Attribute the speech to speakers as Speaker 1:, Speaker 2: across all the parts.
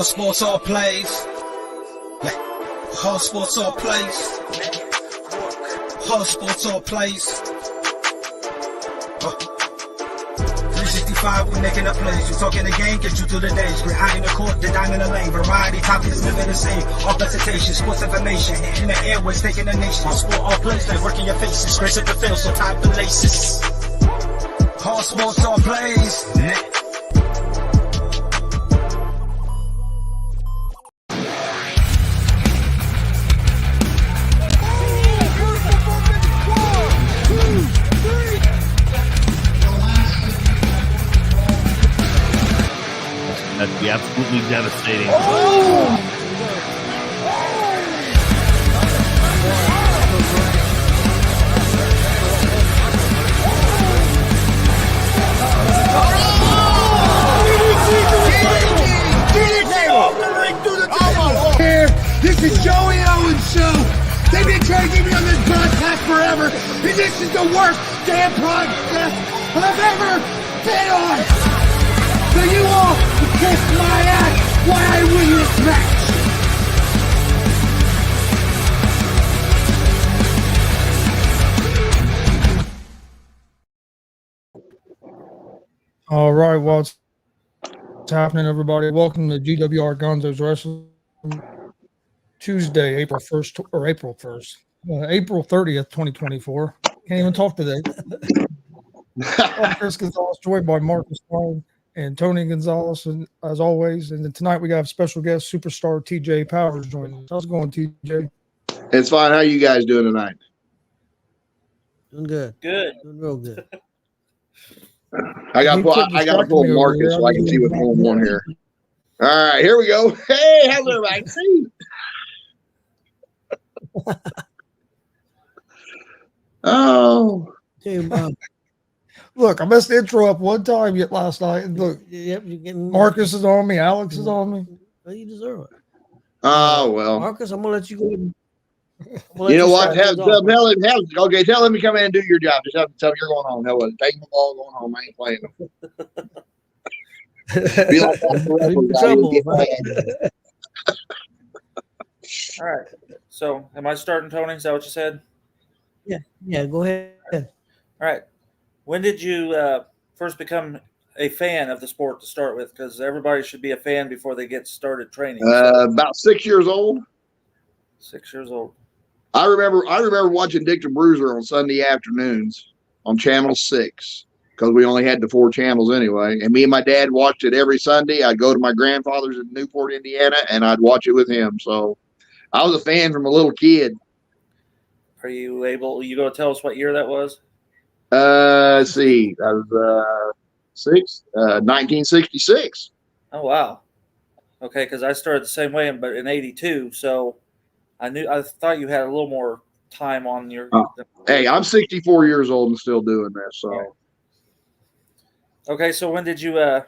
Speaker 1: All sports, all plays. All sports, all plays. All sports, all plays. 365, we making up plays. You talking the game, get you through the days. We're high in the court, the dime in the lane. Variety topics, living the same. All presentation, sports information. In the airways, taking the nation. All sport, all plays, like working your faces. Grace at the field, so tie the laces. All sports, all plays.
Speaker 2: That'd be absolutely devastating.
Speaker 3: This is Joey Owens' show. They've been trying to get me on this broadcast forever, and this is the worst damn broadcast I've ever been on. So you all can kiss my ass while I win this match.
Speaker 4: All right, what's happening, everybody? Welcome to G.W.R. Gonzo's Wrestling. Tuesday, April 1st, or April 1st, April 30th, 2024. Can't even talk today. I'm Chris Gonzalez, joined by Marcus Stone and Tony Gonzalez, and as always. And then tonight we got special guest superstar TJ Powers joining us. How's it going, TJ?
Speaker 5: It's fine. How you guys doing tonight?
Speaker 6: Doing good.
Speaker 7: Good.
Speaker 6: Doing real good.
Speaker 5: I got to pull Marcus so I can see what's going on here. All right, here we go. Hey, how's everybody? See? Oh.
Speaker 6: Hey,
Speaker 4: Look, I messed the intro up one time yet last night. And look,
Speaker 6: yep, you're getting
Speaker 4: Marcus is on me, Alex is on me.
Speaker 6: Well, you deserve it.
Speaker 5: Oh, well.
Speaker 6: Marcus, I'm gonna let you go.
Speaker 5: You know what? Tell him to come in and do your job. Just have to tell him you're going home. No, take the ball, going home. I ain't playing them. Be like that.
Speaker 7: All right. So, am I starting, Tony? Is that what you said?
Speaker 6: Yeah, go ahead.
Speaker 7: All right. When did you first become a fan of the sport to start with? Because everybody should be a fan before they get started training.
Speaker 5: About 6 years old.
Speaker 7: 6 years old.
Speaker 5: I remember watching Dick the Bruiser on Sunday afternoons on Channel 6 because we only had the 4 channels anyway. And me and my dad watched it every Sunday. I'd go to my grandfather's in Newport, Indiana, and I'd watch it with him. So I was a fan from a little kid.
Speaker 7: Are you going to tell us what year that was?
Speaker 5: Let's see. I was 1966.
Speaker 7: Oh, wow. Okay, because I started the same way, but in 82. So I thought you had a little more time on your.
Speaker 5: Hey, I'm 64 years old and still doing this. So.
Speaker 7: Okay, so when did you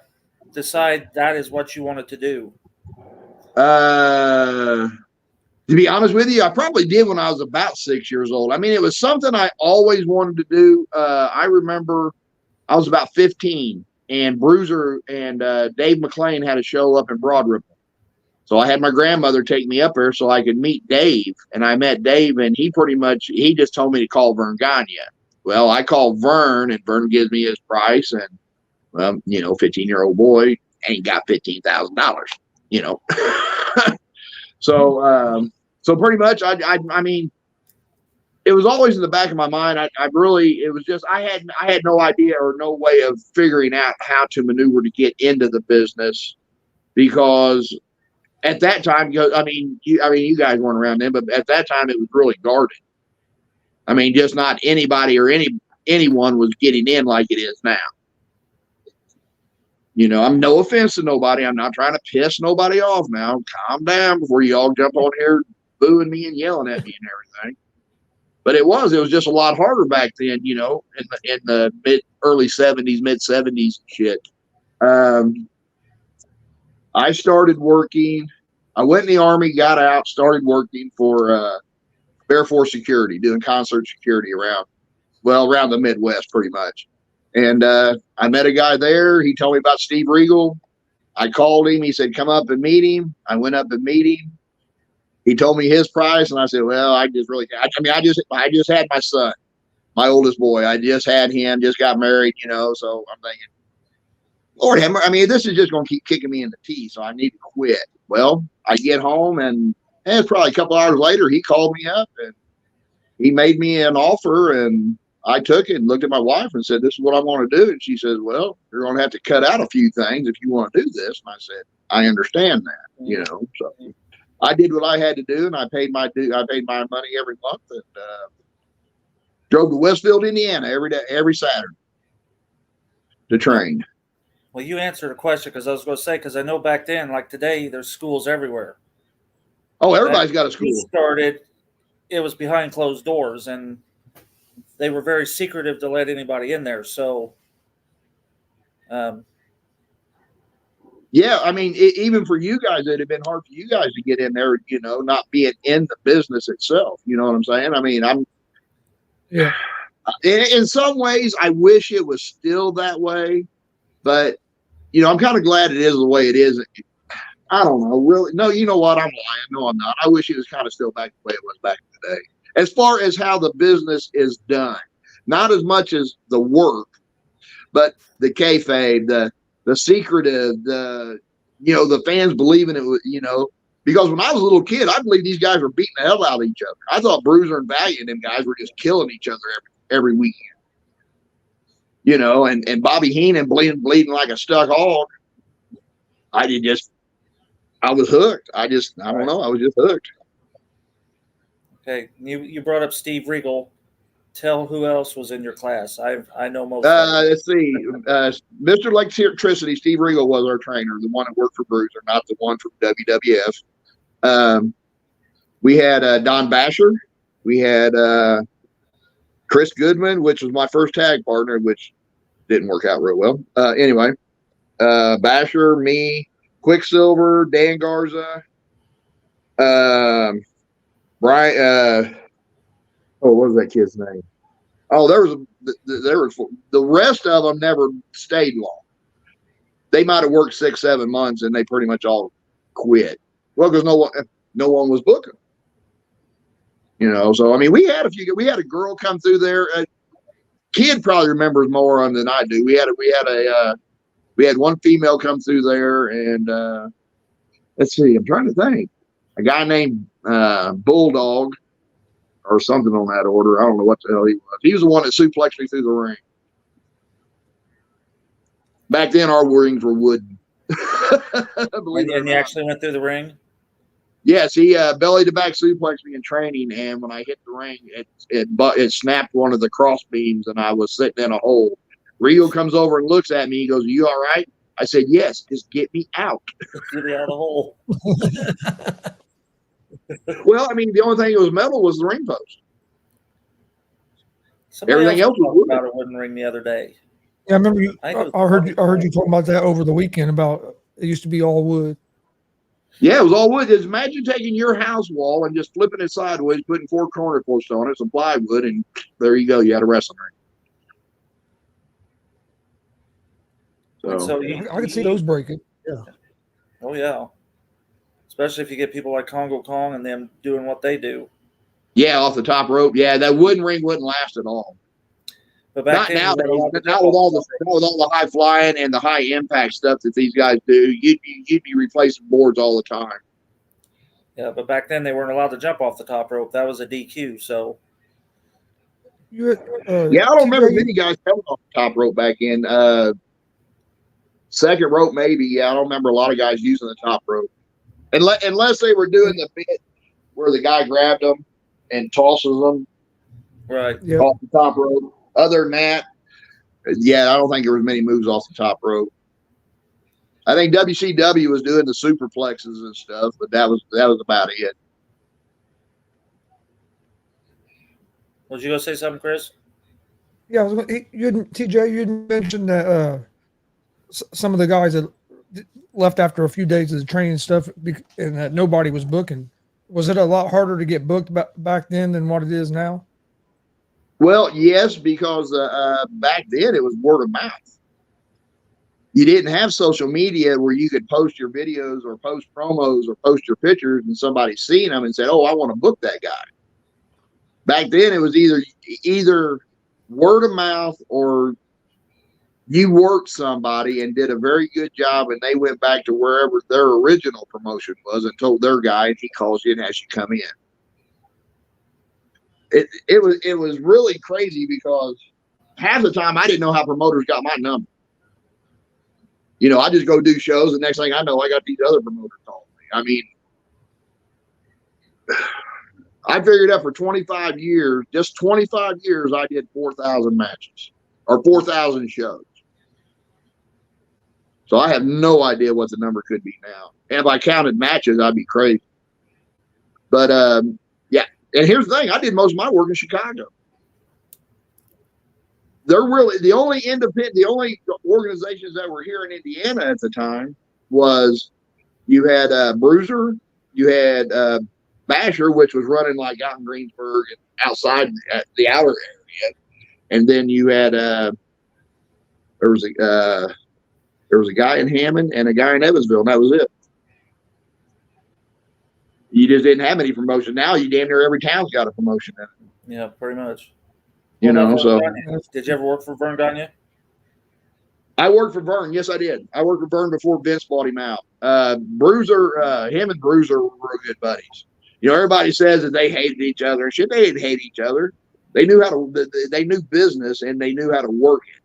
Speaker 7: decide that is what you wanted to do?
Speaker 5: To be honest with you, I probably did when I was about 6 years old. I mean, it was something I always wanted to do. I remember I was about 15, and Bruiser and Dave McClain had a show up in Broad Ripple. So I had my grandmother take me up there so I could meet Dave, and I met Dave, and he just told me to call Vern Gagne. Well, I called Vern, and Vern gives me his price, and, 15-year-old boy ain't got $15,000, So pretty much, I mean, it was always in the back of my mind. I had no idea or no way of figuring out how to maneuver to get into the business, because at that time, you guys weren't around then, but at that time it was really guarded. I mean, just not anybody or anyone was getting in like it is now. I'm no offense to nobody. I'm not trying to piss nobody off now. Calm down before you all jump on here booing me and yelling at me and everything. But it was just a lot harder back then, in the early 70s, mid 70s shit. I started working. I went in the Army, got out, started working for Air Force Security, doing concert security around the Midwest pretty much. And I met a guy there. He told me about Steve Regal. I called him. He said, come up and meet him. I went up and meet him. He told me his price, and I said, well, I just had my son, my oldest boy. I just had him, just got married, so I'm thinking, Lord, this is just going to keep kicking me in the teeth, so I need to quit. Well, I get home, and it's probably a couple hours later, he called me up, and he made me an offer, and I took it and looked at my wife and said, this is what I want to do. And she says, well, you're going to have to cut out a few things if you want to do this. And I said, I understand that, so I did what I had to do, and I paid my money every month, and drove to Westfield, Indiana every Saturday to train.
Speaker 7: Well, you answered a question because I was going to say, because I know back then, like today, there's schools everywhere.
Speaker 5: Oh, everybody's got a school.
Speaker 7: When started, it was behind closed doors, and they were very secretive to let anybody in there. So,
Speaker 5: yeah, even for you guys, it'd have been hard for you guys to get in there, not being in the business itself. You know what I'm saying?
Speaker 4: Yeah.
Speaker 5: In some ways, I wish it was still that way, but I'm kind of glad it is the way it is. I don't know, really. No, you know what? I'm lying. No, I'm not. I wish it was kind of still back the way it was back in the day. As far as how the business is done, not as much as the work, but the kayfabe, the secretive, the fans believing it, because when I was a little kid, I believed these guys were beating the hell out of each other. I thought Bruiser and Valiant and them guys were just killing each other every weekend. And Bobby Heenan bleeding like a stuck hog. I was hooked. I don't know. I was just hooked.
Speaker 7: Okay. You brought up Steve Regal. Tell who else was in your class. I know most.
Speaker 5: Let's see. Mr. Electricity, Steve Regal was our trainer, the one that worked for Bruiser, not the one from WWF. We had Don Basher. We had Chris Goodman, which was my first tag partner, which didn't work out real well. Anyway, Basher, me, Quicksilver, Dan Garza, Brian. What was that kid's name? Oh, there was the rest of them never stayed long. They might have worked 6-7 months and they pretty much all quit. Well, because no one was booking. So we had a girl come through there. Kid probably remembers more on than I do. We had one female come through there, and let's see, I'm trying to think. A guy named Bulldog or something on that order. I don't know what the hell he was. He was the one that suplexed me through the ring. Back then, our rings were wooden.
Speaker 7: And you actually went through the ring?
Speaker 5: Yes, he belly to back suplexed me in training, and when I hit the ring, it snapped one of the cross beams, and I was sitting in a hole. Rio comes over and looks at me. He goes, "Are you all right?" I said, "Yes, just get me out."
Speaker 7: Get me out of the hole.
Speaker 5: Well, the only thing that was metal was the ring post. Everything else was
Speaker 7: about a wooden ring the other day.
Speaker 4: Yeah, I remember you. I heard you talking about that over the weekend. About it used to be all wood.
Speaker 5: Yeah, it was all wood. Just imagine taking your house wall and just flipping it sideways, putting 4 corner posts on it, some plywood, and there you go. You had a wrestling ring.
Speaker 7: So
Speaker 4: I can see those breaking.
Speaker 6: Yeah.
Speaker 7: Oh yeah. Especially if you get people like Congo Kong and them doing what they do.
Speaker 5: Yeah, off the top rope. Yeah, that wooden ring wouldn't last at all.
Speaker 7: But back then,
Speaker 5: not with all the high flying and the high impact stuff that these guys do. You'd be replacing boards all the time.
Speaker 7: Yeah, but back then they weren't allowed to jump off the top rope. That was a DQ. So.
Speaker 5: I don't remember many guys coming off the top rope back in. Second rope, maybe. Yeah, I don't remember a lot of guys using the top rope. Unless they were doing the bit where the guy grabbed them and tosses them
Speaker 7: right
Speaker 5: off the top rope. Other than that, yeah, I don't think there was many moves off the top rope. I think WCW was doing the superplexes and stuff, but that was about it.
Speaker 7: Was you gonna say something, Chris?
Speaker 4: Yeah, TJ, you mentioned that some of the guys that left after a few days of the training stuff, and that nobody was booking. Was it a lot harder to get booked back then than what it is now? Well,
Speaker 5: yes, because back then it was word of mouth. you didn't have social media where you could post your videos or post promos or post your pictures and somebody's seen them and said, oh, I want to book that guy. Back then it was either word of mouth or you worked somebody and did a very good job and they went back to wherever their original promotion was and told their guy, and he calls you and has you come in. It was really crazy because half the time I didn't know how promoters got my number. You know, I just go do shows, and next thing I know, I got these other promoters calling me. I mean, I figured out for 25 years, just 25 years, I did 4,000 matches or 4,000 shows. So I have no idea what the number could be now. And if I counted matches, I'd be crazy. But yeah, and here's the thing: I did most of my work in Chicago. They're really the only organizations that were here in Indiana at the time was you had Bruiser, you had Basher, which was running like out in Greensburg and outside at the outer area, and then you had there was a guy in Hammond and a guy in Evansville, and that was it. You just didn't have any promotion. Now you damn near every town's got a promotion in it.
Speaker 7: Yeah, pretty much.
Speaker 5: You know, so
Speaker 7: did you ever work for Vern Gagne?
Speaker 5: I worked for Vern. Yes, I did. I worked for Vern before Vince bought him out. Bruiser, him and Bruiser were good buddies. You know, everybody says that they hated each other and shit. They didn't hate each other. They knew how to. They knew business and they knew how to work it.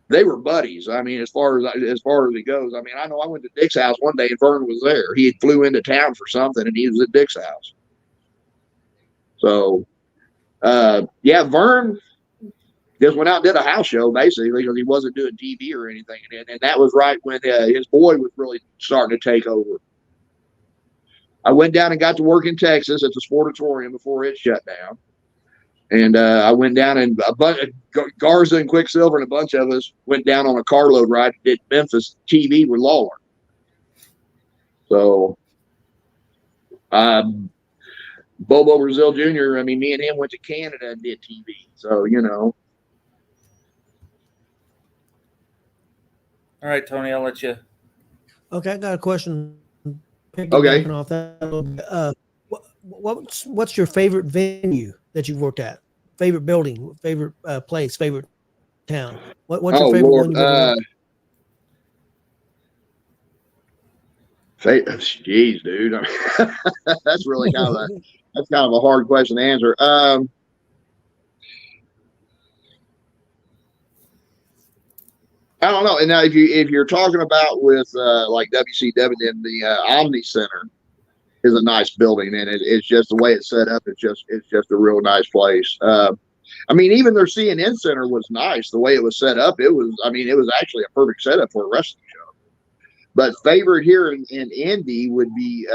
Speaker 5: They were buddies. I mean, as far as it goes. I mean, I know I went to Dick's house one day and Vern was there. He had flew into town for something and he was at Dick's house. So, yeah, Vern just went out and did a house show basically because he wasn't doing TV or anything. And that was right when his boy was really starting to take over. I went down and got to work in Texas at the Sportatorium before it shut down. And I went down and Garza and Quicksilver and a bunch of us went down on a carload ride and did Memphis TV with Lawler. So, Bobo Brazil Jr., I mean, me and him went to Canada and did TV. So, you know.
Speaker 7: All right, Tony, I'll let you.
Speaker 6: Okay, I got a question.
Speaker 5: Okay.
Speaker 6: Off that a little bit. What's your favorite venue that you've worked at? Favorite building, favorite place, favorite town? What's your favorite
Speaker 5: Lord,
Speaker 6: one?
Speaker 5: Jeez, dude. That's really kind of a hard question to answer. I don't know. And now, if you're talking about with like WCW, then the Omni Center is a nice building, and it's just the way it's set up. It's just a real nice place. I mean, even their CNN Center was nice. The way it was set up, it was actually a perfect setup for a wrestling show. But favorite here in Indy would be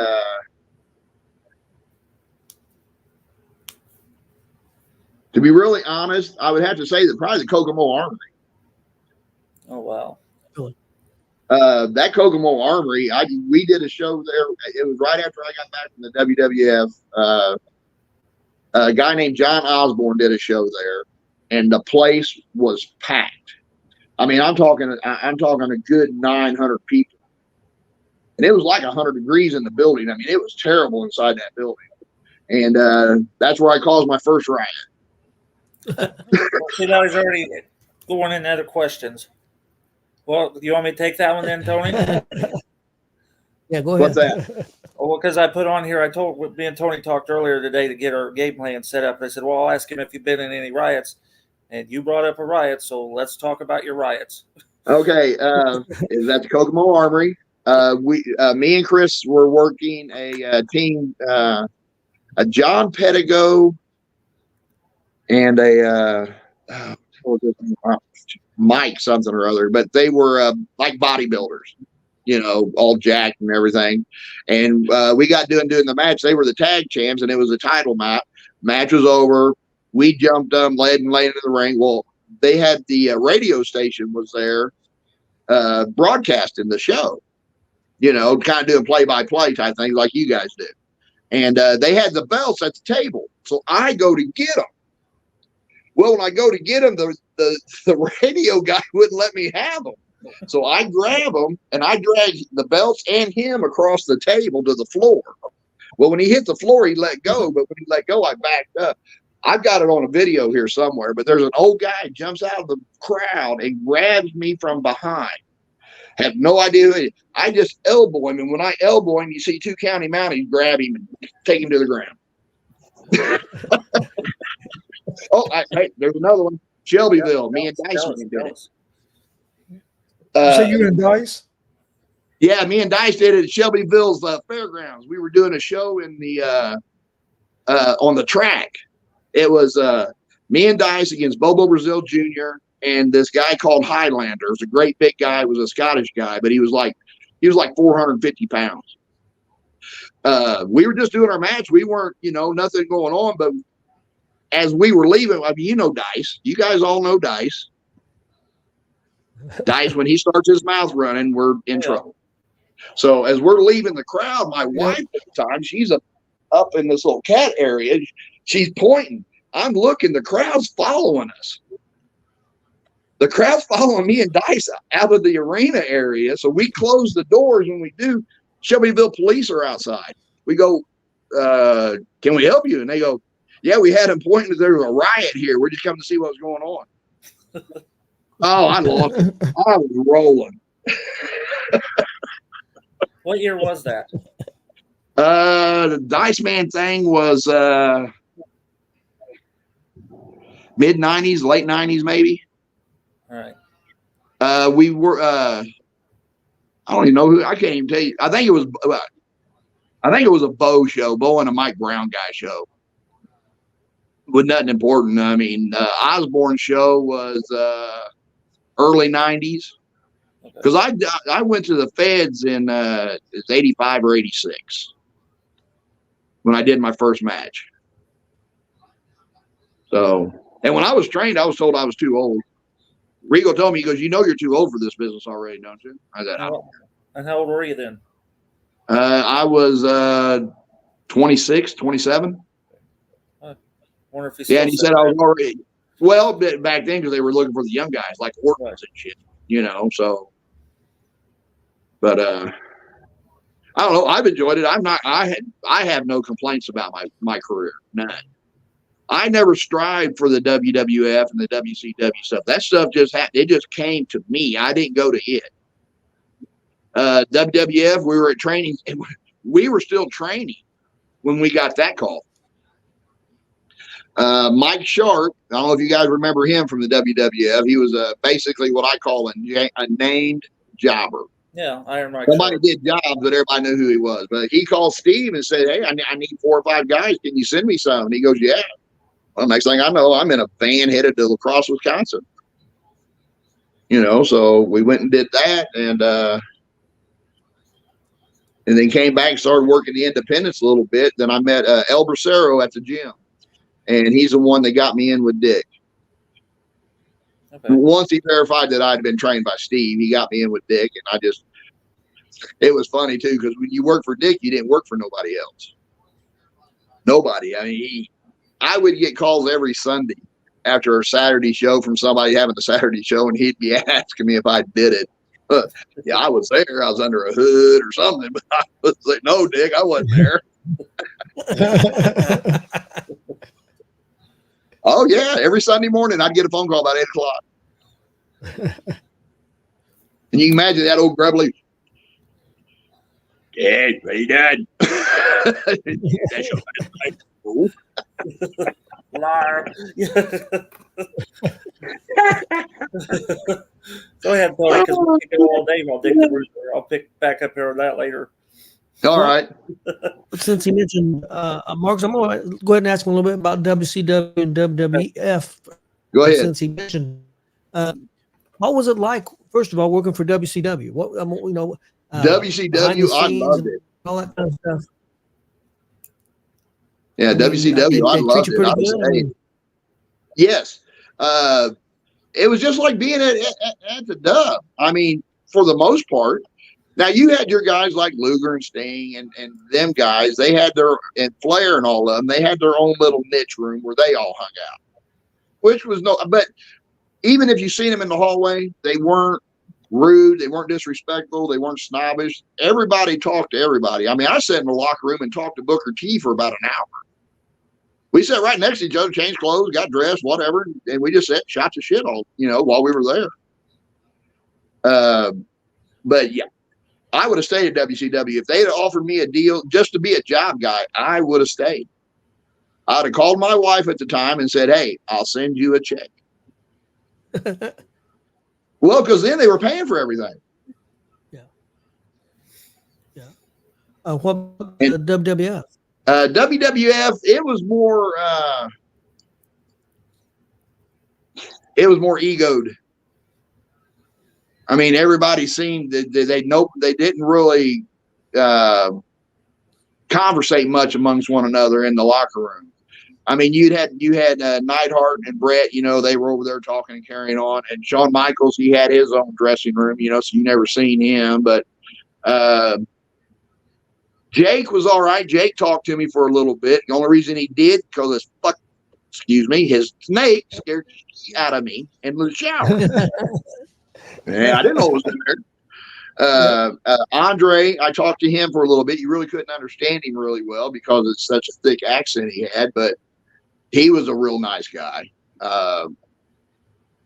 Speaker 5: to be really honest, I would have to say that probably the Kokomo Armory.
Speaker 7: Oh wow.
Speaker 5: That Kokomo Armory, we did a show there. It was right after I got back from the WWF. A guy named John Osborne did a show there, and the place was packed. I mean, I'm talking a good 900 people, and it was like 100 degrees in the building. I mean, it was terrible inside that building, and that's where I caused my first riot.
Speaker 7: See, now he's already going into other questions. Well, you want me to take that one then, Tony?
Speaker 6: Yeah, go ahead.
Speaker 5: What's that?
Speaker 7: Well, because I put on here, me and Tony talked earlier today to get our game plan set up. I said, well, I'll ask him if you've been in any riots. And you brought up a riot, so let's talk about your riots. Okay.
Speaker 5: Is that the Kokomo Armory? Me and Chris were working a team, a John Pettigo and Mike something or other, but they were like bodybuilders, you know, all jacked and everything. And we got doing the match. They were the tag champs, and it was a title match. Match was over. We jumped them, laid into the ring. Well, they had the radio station was there broadcasting the show, you know, kind of doing play-by-play type things like you guys do. And they had the belts at the table. So I go to get them. Well, when I go to get them, the radio guy wouldn't let me have them. So I grab him and I drag the belts and him across the table to the floor. Well, when he hit the floor, he let go, but when he let go, I backed up. I've got it on a video here somewhere, but there's an old guy jumps out of the crowd and grabs me from behind. Have no idea who it is. I just elbow him, and when I elbow him, you see two county mounties grab him and take him to the ground. Hey, there's another one. Shelbyville. Me and Dice did it.
Speaker 4: So you and Dice?
Speaker 5: Yeah, me and Dice did it at Shelbyville's fairgrounds. We were doing a show in the on the track. It was me and Dice against Bobo Brazil Jr. and this guy called Highlander. It was a great big guy. He was a Scottish guy, but he was like 450 pounds. We were just doing our match. We weren't, nothing going on. But as we were leaving, I mean, Dice. You guys all know Dice. Dice, when he starts his mouth running, we're in trouble. So as we're leaving the crowd, my wife at the time, she's up in this little cat area. She's pointing. I'm looking. The crowd's following us. The crowd's following me and Dice out of the arena area. So we close the doors. When we do, Shelbyville police are outside. We go, can we help you? And they go, yeah, we had him pointing that there was a riot here. We're just coming to see what was going on. Oh, I lost it. I was rolling.
Speaker 7: What year was that?
Speaker 5: The Dice Man thing was mid 90s, late 90s, maybe.
Speaker 7: All right.
Speaker 5: We were I don't even know who. I can't even tell you. I think it was a Bo show, Bo and a Mike Brown guy show. With nothing important. I mean, Osborne show was early 90s. Because I went to the feds in it's 85 or 86 when I did my first match. So, and when I was trained, I was told I was too old. Rigo told me, he goes, you're too old for this business already, don't you? I said,
Speaker 7: and how old were you then?
Speaker 5: I was 26, 27.
Speaker 7: Wonder if he
Speaker 5: and he said I was already, well, back then, because they were looking for the young guys like Ortons and shit, so. But I don't know. I've enjoyed it. I have no complaints about my career. None. I never strived for the WWF and the WCW stuff. That stuff it just came to me. I didn't go to it. WWF, we were at training. We were still training when we got that call. Mike Sharp, I don't know if you guys remember him from the WWF. He was basically what I call a named jobber.
Speaker 7: Yeah, Iron Mike.
Speaker 5: Somebody did jobs, but everybody knew who he was. But he called Steve and said, hey, I need 4 or 5 guys. Can you send me some? And he goes, yeah. Well, next thing I know, I'm in a van headed to La Crosse, Wisconsin. So we went and did that, and then came back and started working the independents a little bit. Then I met El Bracero at the gym, and he's the one that got me in with Dick. Okay. Once he verified that I'd been trained by Steve, he got me in with Dick, and it was funny too, because when you work for Dick, you didn't work for nobody else. Nobody. I mean, I would get calls every Sunday after a Saturday show from somebody having a Saturday show, and he'd be asking me if I did it. Yeah, I was there. I was under a hood or something, but I was like, no, Dick, I wasn't there. Oh, yeah. Every Sunday morning, I'd get a phone call about 8 o'clock. And you can imagine that old grubbly. Yeah, what you done?
Speaker 7: Liar. Go ahead, Tony, because we can go all day while Dick the Bruiser. I'll pick back up here with that later.
Speaker 5: All right.
Speaker 6: Since he mentioned Marcus, I'm going to go ahead and ask him a little bit about WCW and WWF.
Speaker 5: Go ahead.
Speaker 6: Since he mentioned, what was it like? First of all, working for WCW.
Speaker 5: WCW, I loved it.
Speaker 6: All that kind of stuff.
Speaker 5: Yeah, WCW, I loved it. Yes. It was just like being at the Dub. I mean, for the most part. Now, you had your guys like Luger and Sting and them guys. They had and Flair and all of them, they had their own little niche room where they all hung out, which was but even if you seen them in the hallway, they weren't rude. They weren't disrespectful. They weren't snobbish. Everybody talked to everybody. I mean, I sat in the locker room and talked to Booker T for about an hour. We sat right next to each other, changed clothes, got dressed, whatever, and we just sat, shot the shit all, while we were there. But yeah, I would have stayed at WCW. If they'd offered me a deal just to be a job guy, I would have stayed. I'd have called my wife at the time and said, "Hey, I'll send you a check." Well, because then they were paying for everything.
Speaker 6: Yeah. What WWF?
Speaker 5: WWF, it was more egoed. I mean, everybody seemed that they didn't really conversate much amongst one another in the locker room. I mean, you had Neidhart and Brett, they were over there talking and carrying on, and Shawn Michaels, he had his own dressing room, so you never seen him. But Jake was all right. Jake talked to me for a little bit. The only reason he did because his snake scared the shit out of me in the shower. Yeah, I didn't know it was in there. Andre, I talked to him for a little bit. You really couldn't understand him really well because it's such a thick accent he had, but he was a real nice guy.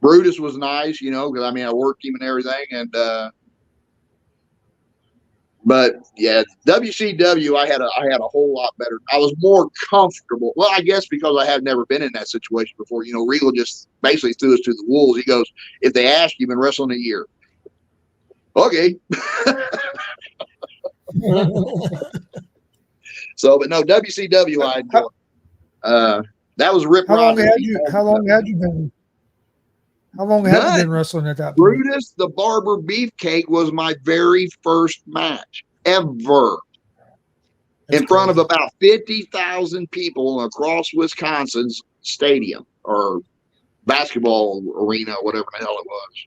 Speaker 5: Brutus was nice, because I worked him and everything. And but yeah, WCW, I had a whole lot better. I was more comfortable. Well, I guess because I had never been in that situation before. Regal just basically threw us to the wolves. He goes, "If they ask, you've been wrestling a year." Okay. So, but no, WCW, I enjoyed. That was Rip Rogers.
Speaker 4: How long had you been wrestling at that point?
Speaker 5: Brutus the Barber Beefcake was my very first match ever. That's in front of about 50,000 people across Wisconsin's stadium or basketball arena, whatever the hell it was.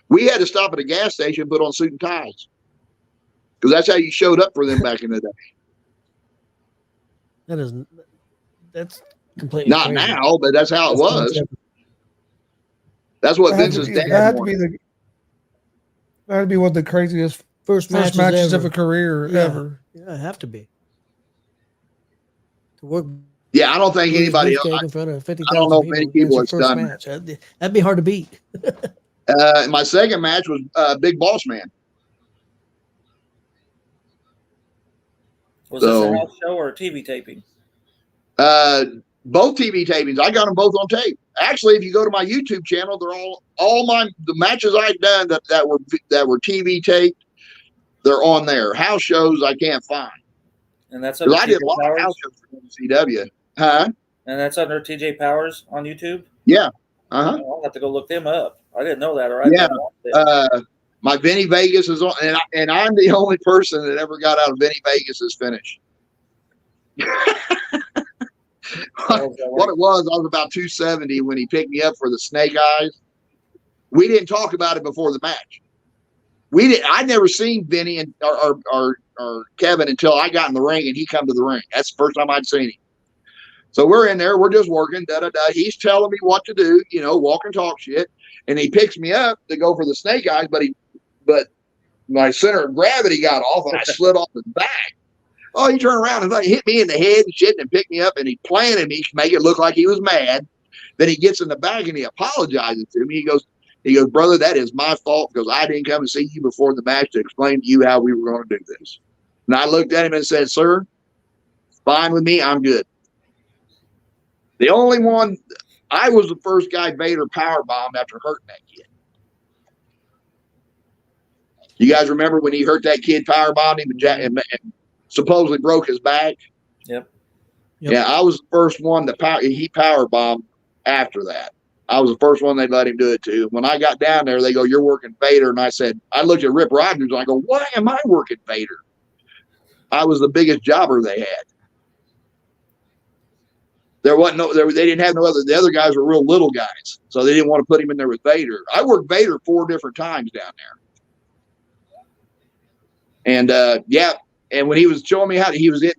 Speaker 5: We had to stop at a gas station and put on suit and ties because that's how you showed up for them back in the day.
Speaker 6: That's completely
Speaker 5: not crazy. Now, but that's how it was. That's what Vince's dad wanted.
Speaker 4: That'd be one of the craziest first matches of a career ever.
Speaker 6: Yeah, it'd have to be. To work.
Speaker 5: Yeah, I don't think anybody else.
Speaker 6: In front of 50,000
Speaker 5: I don't know if many people have done
Speaker 6: match. That'd be hard to beat.
Speaker 5: My second match was Big Boss Man.
Speaker 7: Was this a house show or a TV taping?
Speaker 5: Both TV tapings. I got them both on tape. Actually, if you go to my YouTube channel, they're all the matches I've done that were TV taped. They're on there. House shows I can't find.
Speaker 7: And that's under
Speaker 5: I did a lot of house shows for CW. Huh?
Speaker 7: And that's under TJ Powers on YouTube.
Speaker 5: Yeah.
Speaker 7: I'll have to go look them up. I didn't know that.
Speaker 5: My Vinny Vegas is on, and I'm the only person that ever got out of Vinny Vegas's finish. What it was, I was about 270 when he picked me up for the snake eyes. We didn't talk about it before the match. I'd never seen Vinny or Kevin until I got in the ring and he come to the ring. That's the first time I'd seen him. So we're in there, we're just working, He's telling me what to do, walk and talk shit. And he picks me up to go for the snake eyes, but my center of gravity got off and I slid off his back. Oh, he turned around and hit me in the head and shit and picked me up and he planted me to make it look like he was mad. Then he gets in the back and he apologizes to me. He goes, "Brother, that is my fault because I didn't come and see you before the match to explain to you how we were going to do this." And I looked at him and said, "Sir, it's fine with me. I'm good." The only one, I was the first guy Vader powerbombed after hurting that kid. You guys remember when he hurt that kid, powerbombed him and supposedly broke his back?
Speaker 7: Yep.
Speaker 5: Yeah, I was the first one he powerbombed after that. I was the first one they let him do it to. When I got down there, they go, "You're working Vader." And I looked at Rip Rogers and I go, "Why am I working Vader?" I was the biggest jobber they had. There wasn't they didn't have no other. The other guys were real little guys, so they didn't want to put him in there with Vader. I worked Vader 4 different times down there. And and when he was showing me how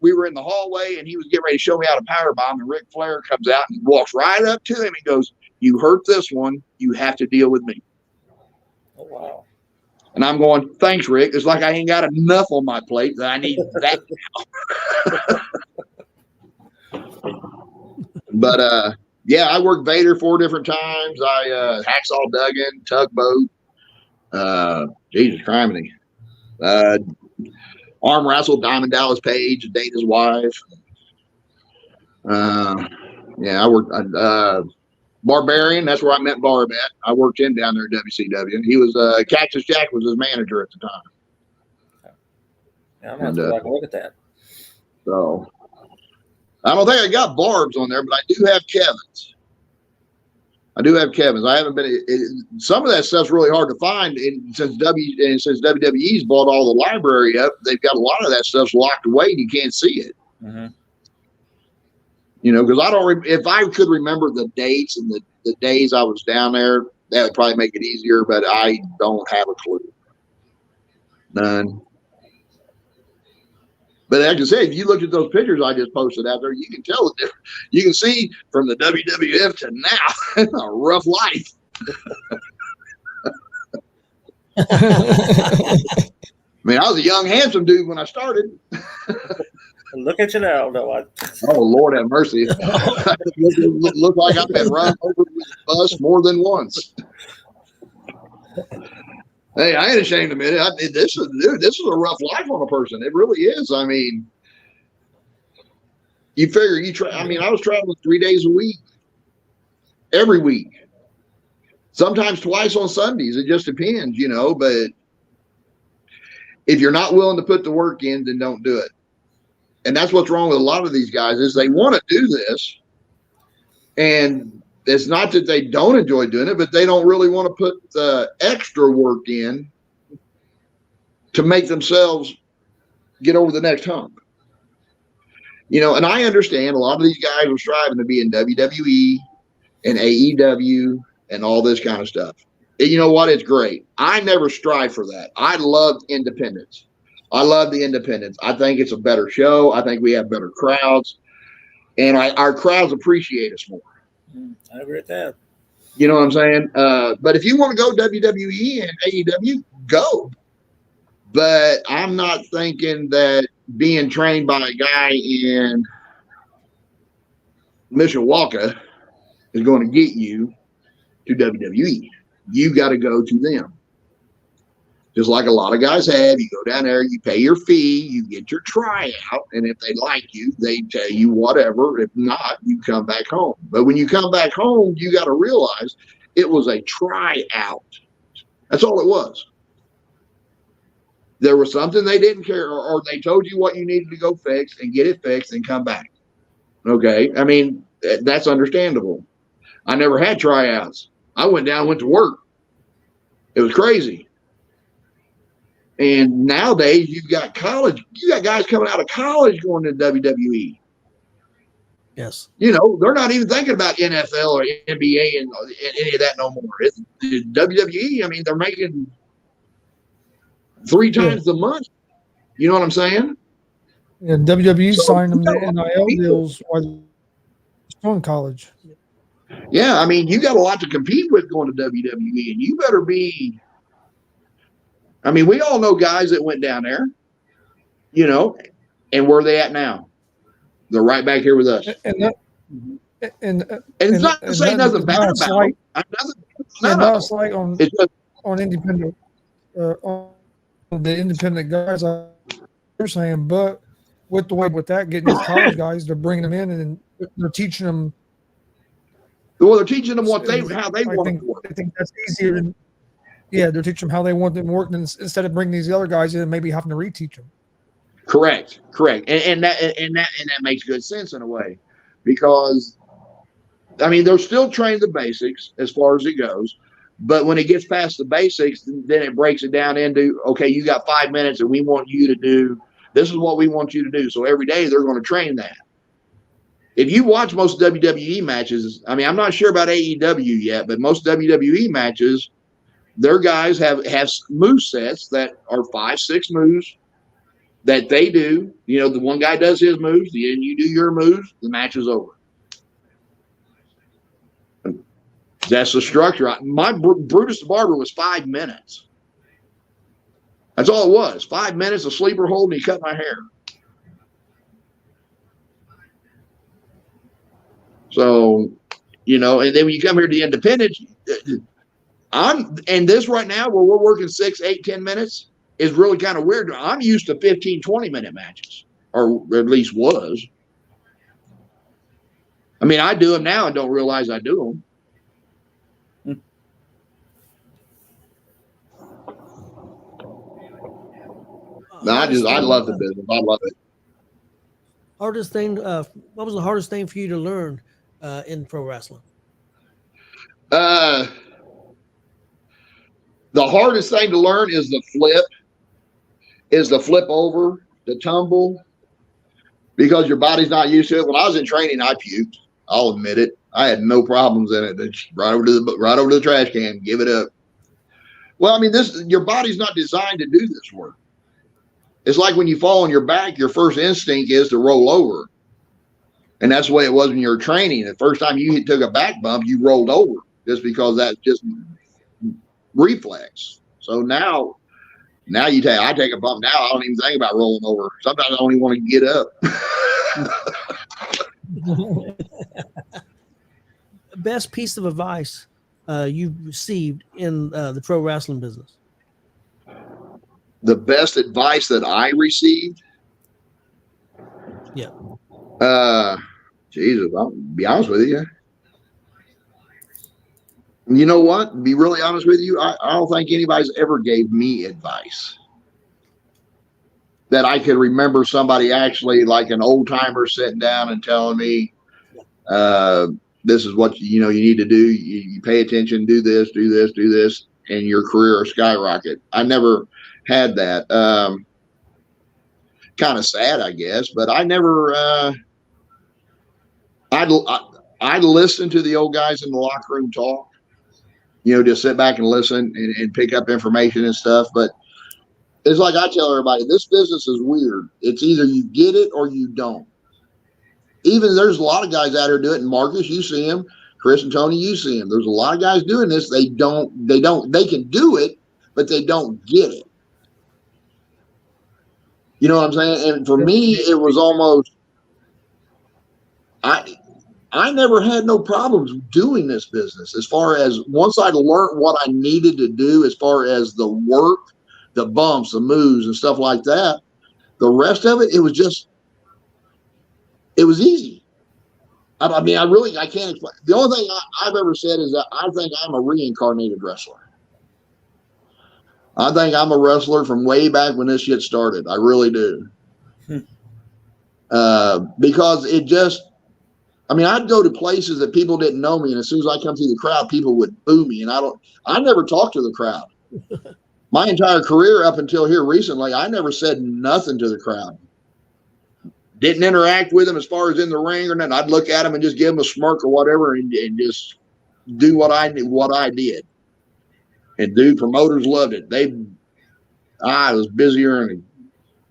Speaker 5: we were in the hallway and he was getting ready to show me how to powerbomb, and Ric Flair comes out and walks right up to him and goes, "You hurt this one, you have to deal with me."
Speaker 7: Oh wow.
Speaker 5: And I'm going, thanks, Rick. It's like I ain't got enough on my plate that I need that now. But yeah, I worked Vader 4 different times. I hacksaw Duggan, tugboat. Jesus criminy. Arm wrestled Diamond Dallas Page, Dana's wife. Yeah, I worked Barbarian. That's where I met Barb at. I worked him down there at WCW. He was Cactus Jack was his manager at the time.
Speaker 7: Yeah, I'm going to have to go back and look at that.
Speaker 5: So I don't think I got Barb's on there, but I do have Kevin's. I haven't been. Some of that stuff's really hard to find, and since WWE's bought all the library up, they've got a lot of that stuff's locked away, and you can't see it.
Speaker 7: Mm-hmm.
Speaker 5: You know, because I don't. If I could remember the dates and the days I was down there, that would probably make it easier. But I don't have a clue. None. But like I said, if you look at those pictures I just posted out there, you can tell the difference. You can see from the WWF to now, a rough life. I mean, I was a young, handsome dude when I started.
Speaker 7: Look at you now, though.
Speaker 5: Oh, Lord have mercy. Look like I've been run over with a bus more than once. Hey, I ain't ashamed to admit it. This is a rough life on a person. It really is. I mean, you figure I was traveling 3 days a week, every week, sometimes twice on Sundays. It just depends, you know, but if you're not willing to put the work in, then don't do it. And that's what's wrong with a lot of these guys is they want to do this, and it's not that they don't enjoy doing it, but they don't really want to put the extra work in to make themselves get over the next hump. You know, and I understand a lot of these guys are striving to be in WWE and AEW and all this kind of stuff. And you know what? It's great. I never strive for that. I love independence. I love the independents. I think it's a better show. I think we have better crowds, and our crowds appreciate us more.
Speaker 7: I agree with that.
Speaker 5: You know what I'm saying? But if you want to go WWE and AEW, go. But I'm not thinking that being trained by a guy in Mishawaka is going to get you to WWE. You got to go to them. Just like a lot of guys have, you go down there, you pay your fee, you get your tryout, and if they like you, they tell you whatever. If not, you come back home. But when you come back home, you got to realize it was a tryout. That's all it was. There was something they didn't care, or they told you what you needed to go fix and get it fixed and come back. Okay? I mean, that's understandable. I never had tryouts. I went down, went to work. It was crazy. And nowadays, you got guys coming out of college going to WWE.
Speaker 6: Yes.
Speaker 5: You know, they're not even thinking about NFL or NBA and any of that no more. It's WWE, I mean, they're making 3 times the money. You know what I'm saying?
Speaker 4: Yeah, WWE signed them to NIL deals while they're still in college.
Speaker 5: Yeah, I mean, you got a lot to compete with going to WWE, and you better be. I mean, we all know guys that went down there, you know, and where are they at now? They're right back here with us.
Speaker 4: And
Speaker 5: it's not to say nothing bad about it.
Speaker 4: Not slight on independent, on the independent guys. You're saying, but with that getting these college guys, they're bringing them in and they're teaching them.
Speaker 5: Well, they're teaching them how they want to work.
Speaker 4: I think that's easier. Yeah, they're teaching them how they want them to work instead of bringing these other guys in and maybe having to reteach them.
Speaker 5: Correct. And that makes good sense in a way, because I mean, they're still trained the basics as far as it goes, but when it gets past the basics, then it breaks it down into, okay, you got 5 minutes and we want you to do, this is what we want you to do. So every day they're going to train that. If you watch most WWE matches, I mean, I'm not sure about AEW yet, but most WWE matches, their guys have move sets that are 5-6 moves that they do. You know, the one guy does his moves, then you do your moves, the match is over. That's the structure. My Brutus the Barber was 5 minutes. That's all it was. 5 minutes, a sleeper hold, and he cut my hair. So, and then when you come here to the independents, and this right now where we're working 6, 8, 10 minutes is really kind of weird. I'm used to 15, 20-minute matches, or at least was. I mean, I do them now and don't realize I do them. I love the business. I love it.
Speaker 6: Hardest thing. What was the hardest thing for you to learn in pro wrestling?
Speaker 5: The hardest thing to learn is the flip over, the tumble, because your body's not used to it. When I was in training, I puked. I'll admit it. I had no problems in it. It's right over to the trash can. Give it up. Well, I mean, your body's not designed to do this work. It's like when you fall on your back, your first instinct is to roll over. And that's the way it was when you were training. The first time you took a back bump, you rolled over just because that's just reflex. So now I take a bump now. I don't even think about rolling over. Sometimes I don't even want to get up.
Speaker 6: Best piece of advice you've received in the pro wrestling business?
Speaker 5: The best advice that I received?
Speaker 6: Yeah.
Speaker 5: Jesus, I'll be honest with you. You know what? To be really honest with you, I don't think anybody's ever gave me advice that I could remember somebody actually, like an old timer, sitting down and telling me, this is what you need to do. You pay attention, do this, and your career will skyrocket. I never had that. Kind of sad, I guess, but I never. I'd listen to the old guys in the locker room talk. Just sit back and listen and pick up information and stuff. But it's like I tell everybody, this business is weird. It's either you get it or you don't. Even there's a lot of guys out here doing it. And Marcus, you see him. Chris and Tony, you see him. There's a lot of guys doing this. They can do it, but they don't get it. You know what I'm saying? And for me, it was almost, I never had no problems doing this business as far as once I learned what I needed to do as far as the work, the bumps, the moves and stuff like that. The rest of it, it was easy. I mean, I can't explain. The only thing I've ever said is that I think I'm a reincarnated wrestler. I think I'm a wrestler from way back when this shit started. I really do. Because it just, I'd go to places that people didn't know me, and as soon as I come through the crowd, people would boo me, and I never talked to the crowd. My entire career up until here recently, I never said nothing to the crowd. Didn't interact with them as far as in the ring or nothing. I'd look at them and just give them a smirk or whatever, and just do what I did. And promoters loved it. I was busier than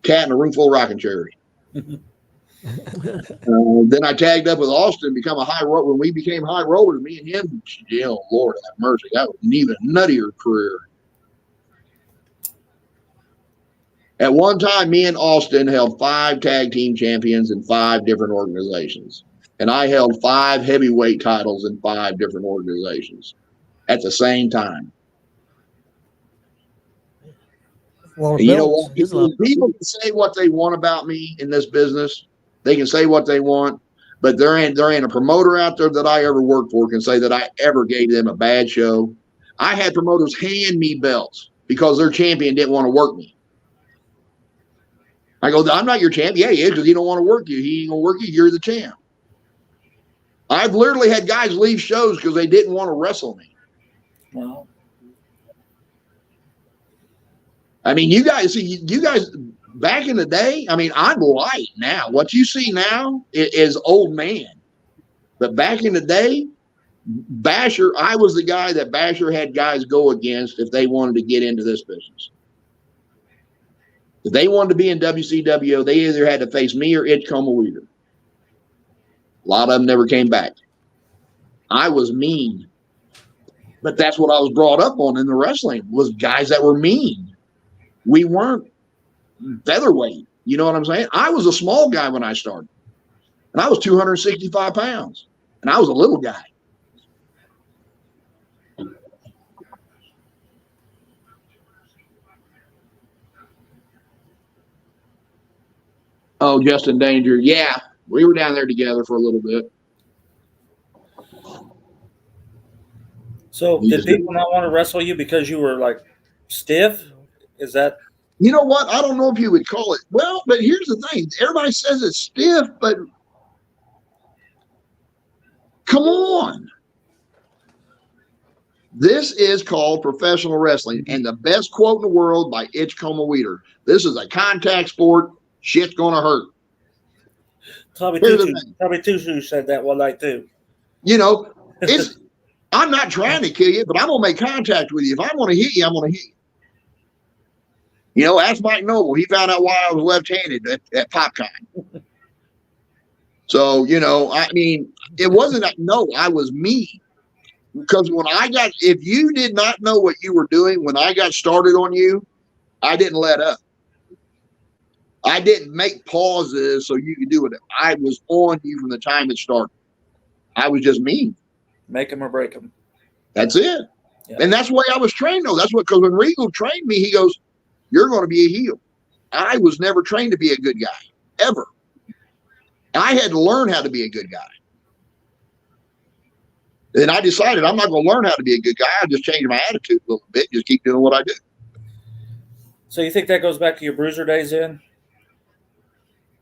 Speaker 5: a cat in a room full of rocking chairs. Then I tagged up with Austin, become a high roller. When we became high rollers, me and him, Lord have mercy, that was an even nuttier career. At one time, me and Austin held 5 tag team champions in 5 different organizations. And I held 5 heavyweight titles in 5 different organizations at the same time.
Speaker 6: Well,
Speaker 5: you know what? People can say what they want about me in this business. They can say what they want, but there ain't a promoter out there that I ever worked for can say that I ever gave them a bad show. I had promoters hand me belts because their champion didn't want to work me. I go, I'm not your champ. Yeah, he is, because he don't want to work you. He ain't gonna work you. You're the champ. I've literally had guys leave shows because they didn't want to wrestle me.
Speaker 7: Well,
Speaker 5: you guys back in the day, I'm light now. What you see now is old man. But back in the day, Basher, I was the guy that Basher had guys go against if they wanted to get into this business. If they wanted to be in WCW, they either had to face me or Itchcombe Weeder. A lot of them never came back. I was mean. But that's what I was brought up on in the wrestling, was guys that were mean. We weren't featherweight. You know what I'm saying? I was a small guy when I started, and I was 265 pounds, and I was a little guy. Oh, Justin Danger. Yeah, we were down there together for a little bit.
Speaker 7: So did people not want to wrestle you because you were like stiff? Is that?
Speaker 5: You know what? I don't know if you would call it. Well, but here's the thing. Everybody says it's stiff, but come on. This is called professional wrestling, and the best quote in the world by Itchcoma Weeder. This is a contact sport. Shit's gonna hurt.
Speaker 7: Tommy Tutu said that one night too.
Speaker 5: You know, I'm not trying to kill you, but I'm gonna make contact with you. If I want to hit you, I'm gonna hit you. You know, ask Mike Noble. He found out why I was left-handed at PopCon. So, you know, I mean, it wasn't I was me. Because if you did not know what you were doing when I got started on you, I didn't let up. I didn't make pauses so you could do it. I was on you from the time it started. I was just me.
Speaker 7: Make them or break them.
Speaker 5: That's it.
Speaker 7: Yeah.
Speaker 5: And that's the way I was trained, though. Because when Regal trained me, he goes, "You're going to be a heel." I was never trained to be a good guy, ever. I had to learn how to be a good guy. And I decided I'm not going to learn how to be a good guy. I just changed my attitude a little bit, just keep doing what I do.
Speaker 7: So you think that goes back to your bruiser days then?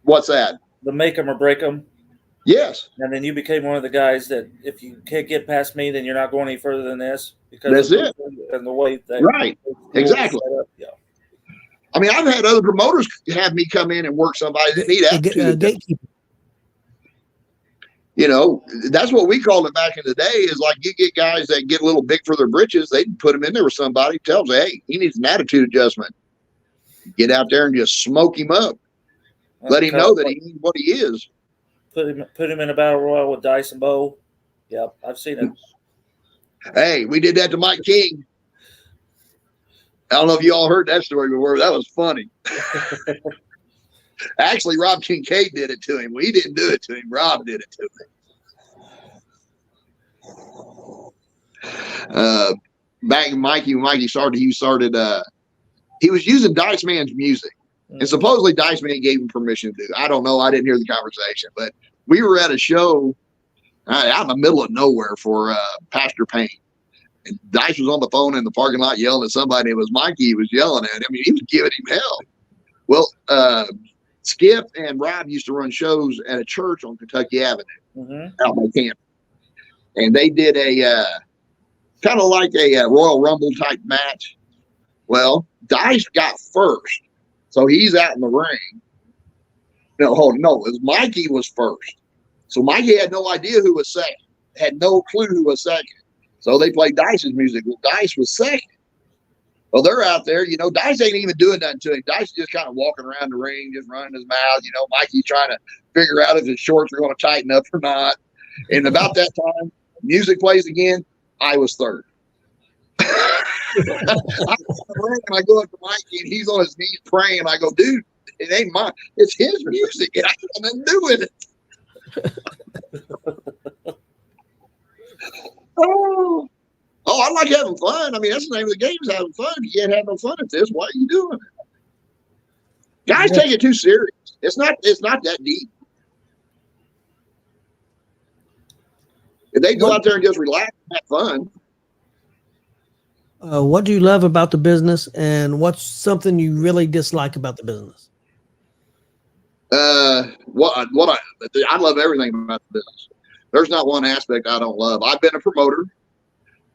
Speaker 5: What's that?
Speaker 7: The make them or break them?
Speaker 5: Yes.
Speaker 7: And then you became one of the guys that if you can't get past me, then you're not going any further than this. Because
Speaker 5: that's it.
Speaker 7: And the way that
Speaker 5: right. Exactly.
Speaker 7: Yeah.
Speaker 5: I mean, I've had other promoters have me come in and work somebody that need attitude.
Speaker 6: Gatekeeper.
Speaker 5: You know, that's what we called it back in the day, is like you get guys that get a little big for their britches, they put them in there with somebody, tells them, hey, he needs an attitude adjustment. Get out there and just smoke him up. Let him know that he's what he is.
Speaker 7: Put him in a battle royal with Dice and Bo. Yep, I've seen it.
Speaker 5: Hey, we did that to Mike King. I don't know if you all heard that story before. That was funny. Actually, Rob Kincaid did it to him. We didn't do it to him. Rob did it to him. Back when Mikey started, he was using Dice Man's music. And supposedly Dice Man gave him permission to do. I don't know. I didn't hear the conversation. But we were at a show out in the middle of nowhere for Pastor Payne. And Dice was on the phone in the parking lot yelling at somebody. It was Mikey he was yelling at. I mean, he was giving him hell. Well, Skip and Rob used to run shows at a church on Kentucky Avenue out by camp. And they did a kind of like a Royal Rumble type match. Well, Dice got first. So he's out in the ring. No, it was Mikey was first. So Mikey had no idea who was second. Had no clue who was second. So they played Dice's music. Well, Dice was second. Well, they're out there, you know, Dice ain't even doing nothing to him. Dice is just kind of walking around the ring, just running his mouth. You know, Mikey's trying to figure out if his shorts are going to tighten up or not. And about that time, music plays again. I was third. I go up to Mikey and he's on his knees praying. I go, dude, it ain't mine. It's his music. And I got nothing to do with it. Oh, I like having fun. I mean, that's the name of the game, is having fun. If you can't have no fun at this, why are you doing it? Guys take it too serious. It's not that deep. If they go out there and just relax and have fun.
Speaker 6: What do you love about the business, and what's something you really dislike about the business?
Speaker 5: I love everything about the business. There's not one aspect I don't love. I've been a promoter,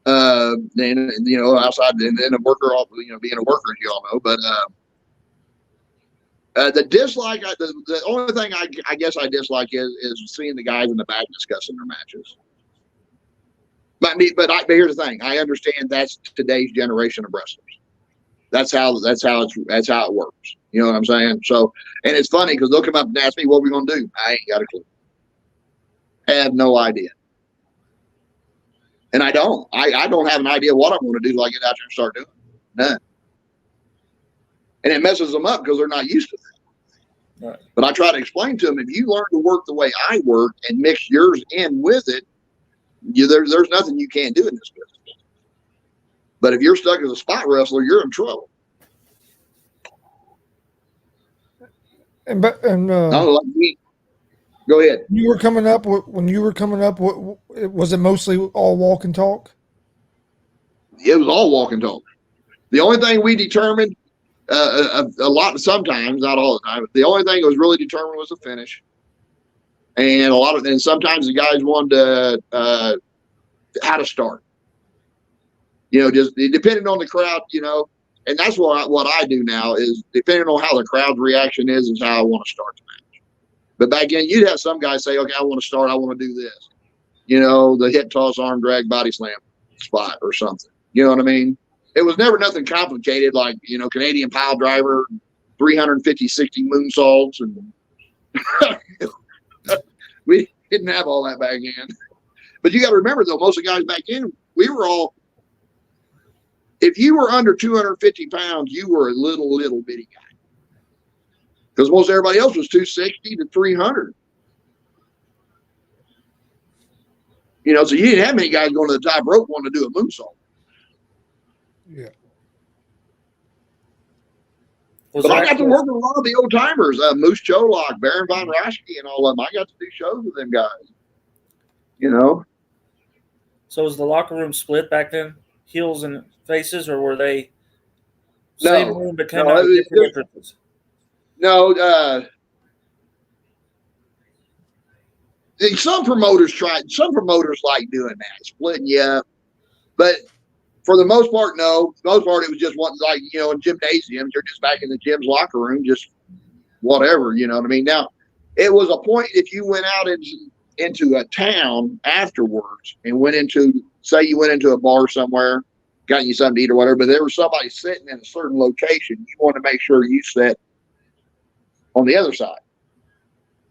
Speaker 5: and you know, outside and then a worker, you know, being a worker, as you all know. But the dislike, the only thing I guess I dislike is seeing the guys in the back discussing their matches. But here's the thing. I understand that's today's generation of wrestlers. That's how it works. You know what I'm saying? So, and it's funny because they'll come up and ask me, what are we going to do? I ain't got a clue. I have no idea. And I don't have an idea what I'm going to do till I get out there and start doing it. None. and it messes them up because they're not used to that.
Speaker 7: Right.
Speaker 5: But I try to explain to them, if you learn to work the way I work and mix yours in with it, there's nothing you can't do in this business. But if you're stuck as a spot wrestler, you're in trouble.
Speaker 4: Like
Speaker 5: me. Go ahead.
Speaker 4: When you were coming up, what was it? Mostly all walk and talk.
Speaker 5: It was all walk and talk. The only thing we determined, a lot, sometimes, not all the time, the only thing that was really determined was the finish. And sometimes the guys wanted how to start. Just depending on the crowd, and that's what I do now is depending on how the crowd's reaction is how I want to start the match. But back then, you'd have some guys say, okay, I want to start, I want to do this. The hip toss, arm drag, body slam spot or something. You know what I mean? It was never nothing complicated like, Canadian pile driver, 350, 60 moonsaults. And we didn't have all that back then. But you got to remember, though, most of the guys back then, we were all, if you were under 250 pounds, you were a little bitty guy. Because most everybody else was 260 to 300. So you didn't have many guys going to the top rope wanting to do a moonsault.
Speaker 4: Yeah.
Speaker 5: But I got to work with a lot of the old timers, Moose Cholock, Baron Von Raschke, and all of them. I got to do shows with them guys.
Speaker 7: So was the locker room split back then, heels and faces, or were they same room but came out with different entrances?
Speaker 5: No, some promoters like doing that, splitting you up. But for the most part, no. For the most part, it was just one, like, in gymnasiums, you're just back in the gym's locker room, just whatever, you know what I mean? Now, it was a point if you went out into a town afterwards and say you went into a bar somewhere, got you something to eat or whatever, but there was somebody sitting in a certain location, you want to make sure you sat on the other side.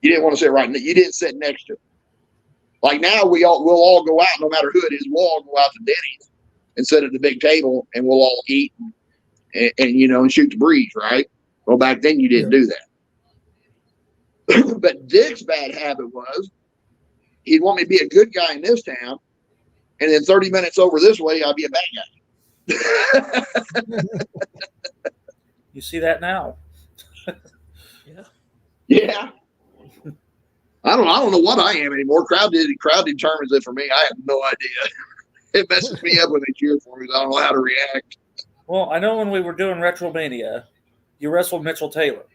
Speaker 5: You didn't want to sit you didn't sit next to it. Like now we'll all go out, no matter who it is, we'll all go out to Denny's and sit at the big table and we'll all eat and shoot the breeze, right? Well, back then you didn't do that. But Dick's bad habit was he'd want me to be a good guy in this town, and then 30 minutes over this way, I'd be a bad guy.
Speaker 7: You see that now?
Speaker 5: Yeah. I don't know what I am anymore. Crowd determines it for me. I have no idea. It messes me up when they cheer for me. I don't know how to react.
Speaker 7: Well, I know when we were doing Retromania, you wrestled Mitchell Taylor.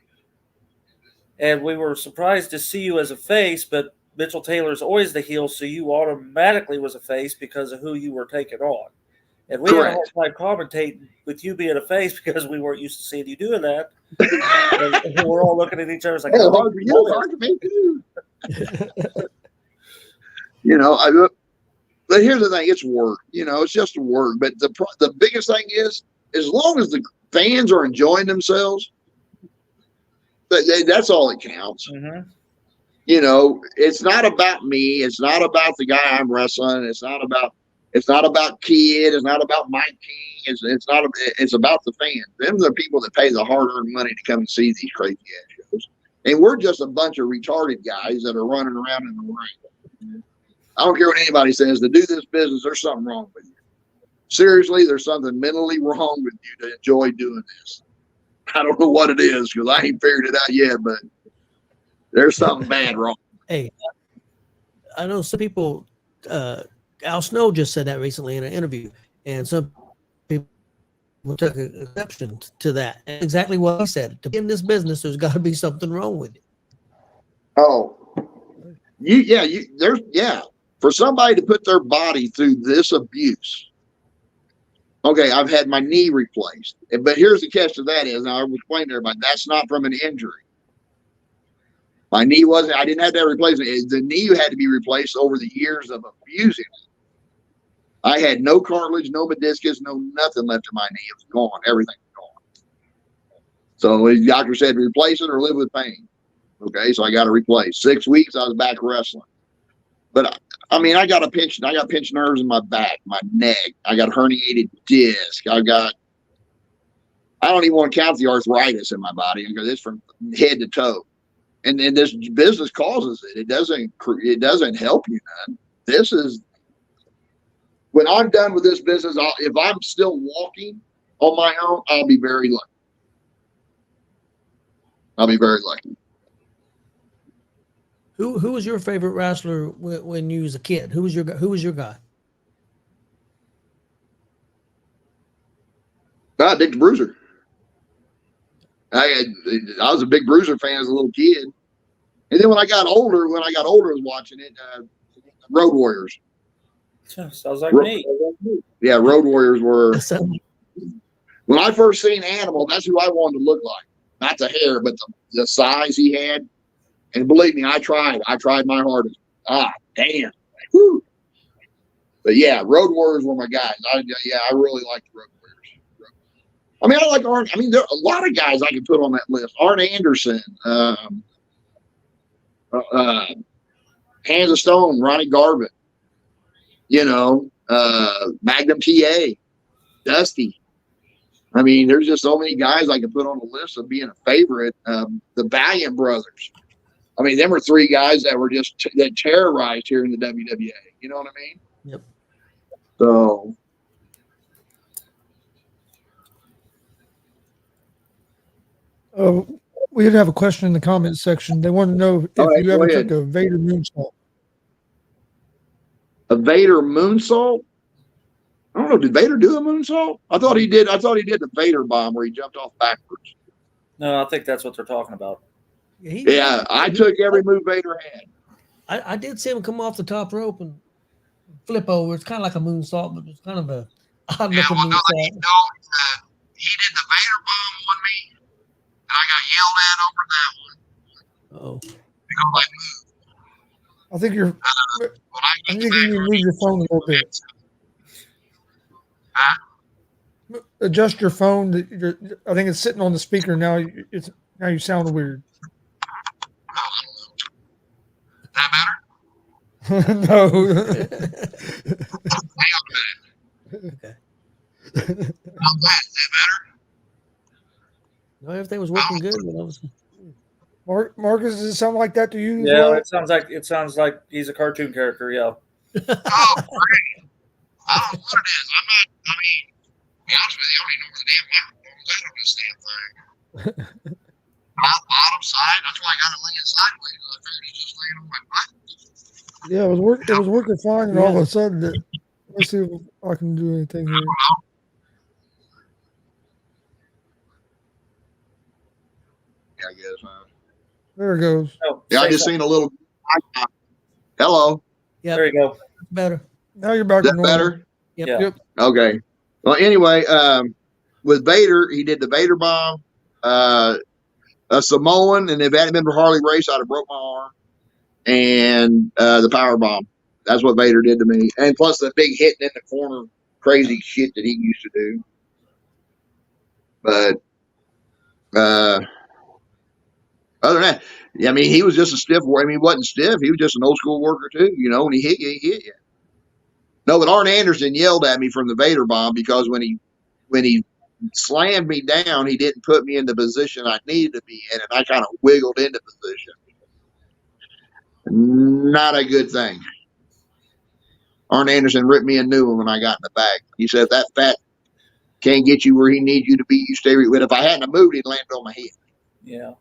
Speaker 7: And we were surprised to see you as a face, but Mitchell Taylor's always the heel, so you automatically was a face because of who you were taking on. And we had a hard time commentating with you being a face because we weren't used to seeing you doing that. And we're all looking at each other like,
Speaker 5: oh, hard for you, hard for me too. But here's the thing, it's work. It's just work. But the biggest thing is, as long as the fans are enjoying themselves, that's all that counts.
Speaker 7: Mm-hmm.
Speaker 5: It's not about me. It's not about the guy I'm wrestling. It's not about Kid. It's not about Mike King. It's about the fans. Them are the people that pay the hard-earned money to come and see these crazy ass shows. And we're just a bunch of retarded guys that are running around in the ring. I don't care what anybody says. To do this business, there's something wrong with you. Seriously, there's something mentally wrong with you to enjoy doing this. I don't know what it is because I ain't figured it out yet, but there's something bad wrong.
Speaker 6: Hey, I know some people, Al Snow just said that recently in an interview, and some people took exception to that. And exactly what he said. To be in this business, there's got to be something wrong with it.
Speaker 5: Oh, for somebody to put their body through this abuse. Okay, I've had my knee replaced, but here's the catch to that is, now I was explaining to everybody, that's not from an injury. My knee I didn't have that replacement. The knee had to be replaced over the years of abusing it. I had no cartilage, no meniscus, no nothing left in my knee. It was gone. Everything was gone. So the doctor said, replace it or live with pain. Okay, so I got to replace. 6 weeks, I was back wrestling. But I got pinched nerves in my back, my neck. I got herniated disc. I got I don't even want to count the arthritis in my body because it's from head to toe. And this business causes it. It doesn't help you none. This is when I'm done with this business. If I'm still walking on my own, I'll be very lucky. I'll be very lucky.
Speaker 6: Who was your favorite wrestler when you was a kid? Who was your guy?
Speaker 5: Dick the Bruiser. I was a big Bruiser fan as a little kid, and then when I got older, I was watching it. Road Warriors.
Speaker 7: Sounds like me.
Speaker 5: Yeah, Road Warriors were. When I first seen Animal, that's who I wanted to look like. Not the hair, but the size he had. And believe me, I tried my hardest. Damn. Whew. But yeah, Road Warriors were my guys. I really liked the Road Warriors. I mean, I like Arn. I mean, there are a lot of guys I can put on that list. Arn Anderson, Hands of Stone, Ronnie Garvin, Magnum TA, Dusty. I mean, there's just so many guys I can put on the list of being a favorite. The Valiant Brothers. I mean, them were three guys that were that terrorized here in the WWA. You know what I mean?
Speaker 6: Yep.
Speaker 5: So.
Speaker 4: We did have a question in the comments section. They want to know if you ever took a Vader moonsault.
Speaker 5: A Vader moonsault? I don't know. Did Vader do a moonsault? I thought he did. I thought he did the Vader bomb where he jumped off backwards.
Speaker 7: No, I think that's what they're talking about.
Speaker 5: Yeah, I took every move Vader had.
Speaker 6: I did see him come off the top rope and flip over. It's kind of like a moonsault, but it's kind of a odd looking moonsault.
Speaker 5: He did the Vader bomb on me, and I got yelled at over that one.
Speaker 6: Oh.
Speaker 5: Because I moved.
Speaker 4: I think you need to move your phone a little bit. Adjust your phone. I think it's sitting on the speaker now. Now you sound weird.
Speaker 5: Is that better?
Speaker 4: No.
Speaker 5: Hang on a minute.
Speaker 6: Okay.
Speaker 5: How's that? Is that better?
Speaker 6: No, everything was working good.
Speaker 4: Marcus, does it sound like that to you?
Speaker 7: Yeah,
Speaker 4: well?
Speaker 7: it sounds like he's a cartoon character. Yeah.
Speaker 5: Oh, great. I don't know what it is. To be honest with you, I don't even know where the damn microphone is on this damn thing. Bottom side. That's why I got it laying sideways. I figured it's just laying on my butt.
Speaker 4: Yeah, it was working fine, and all of a sudden, let's see if I can do anything here.
Speaker 5: Yeah, I guess.
Speaker 4: There it goes.
Speaker 7: Oh,
Speaker 5: Yeah, I just seen a little. Hello.
Speaker 6: Yeah,
Speaker 7: there you go.
Speaker 6: better.
Speaker 4: Now you're back
Speaker 5: Is
Speaker 4: to
Speaker 5: that
Speaker 4: normal.
Speaker 5: better?
Speaker 6: Yep.
Speaker 7: Yeah.
Speaker 4: Yep.
Speaker 5: Okay. Well, anyway, with Vader, he did the Vader bomb, a Samoan, and if it hadn't been for Harley Race, I'd have broke my arm. And the power bomb. That's what Vader did to me. And plus the big hitting in the corner, crazy shit that he used to do. But other than that, I mean, he was just a stiff warrior. I mean, he wasn't stiff. He was just an old school worker too. When he hit you, he hit you. No, but Arn Anderson yelled at me from the Vader bomb because when he slammed me down, he didn't put me in the position I needed to be in, and I kind of wiggled into position. Not a good thing. Arn Anderson ripped me a new one when I got in the back. He said, if that fat can't get you where he needs you to be, you stay right with it. If I hadn't moved, he'd landed on my head.
Speaker 7: Yeah.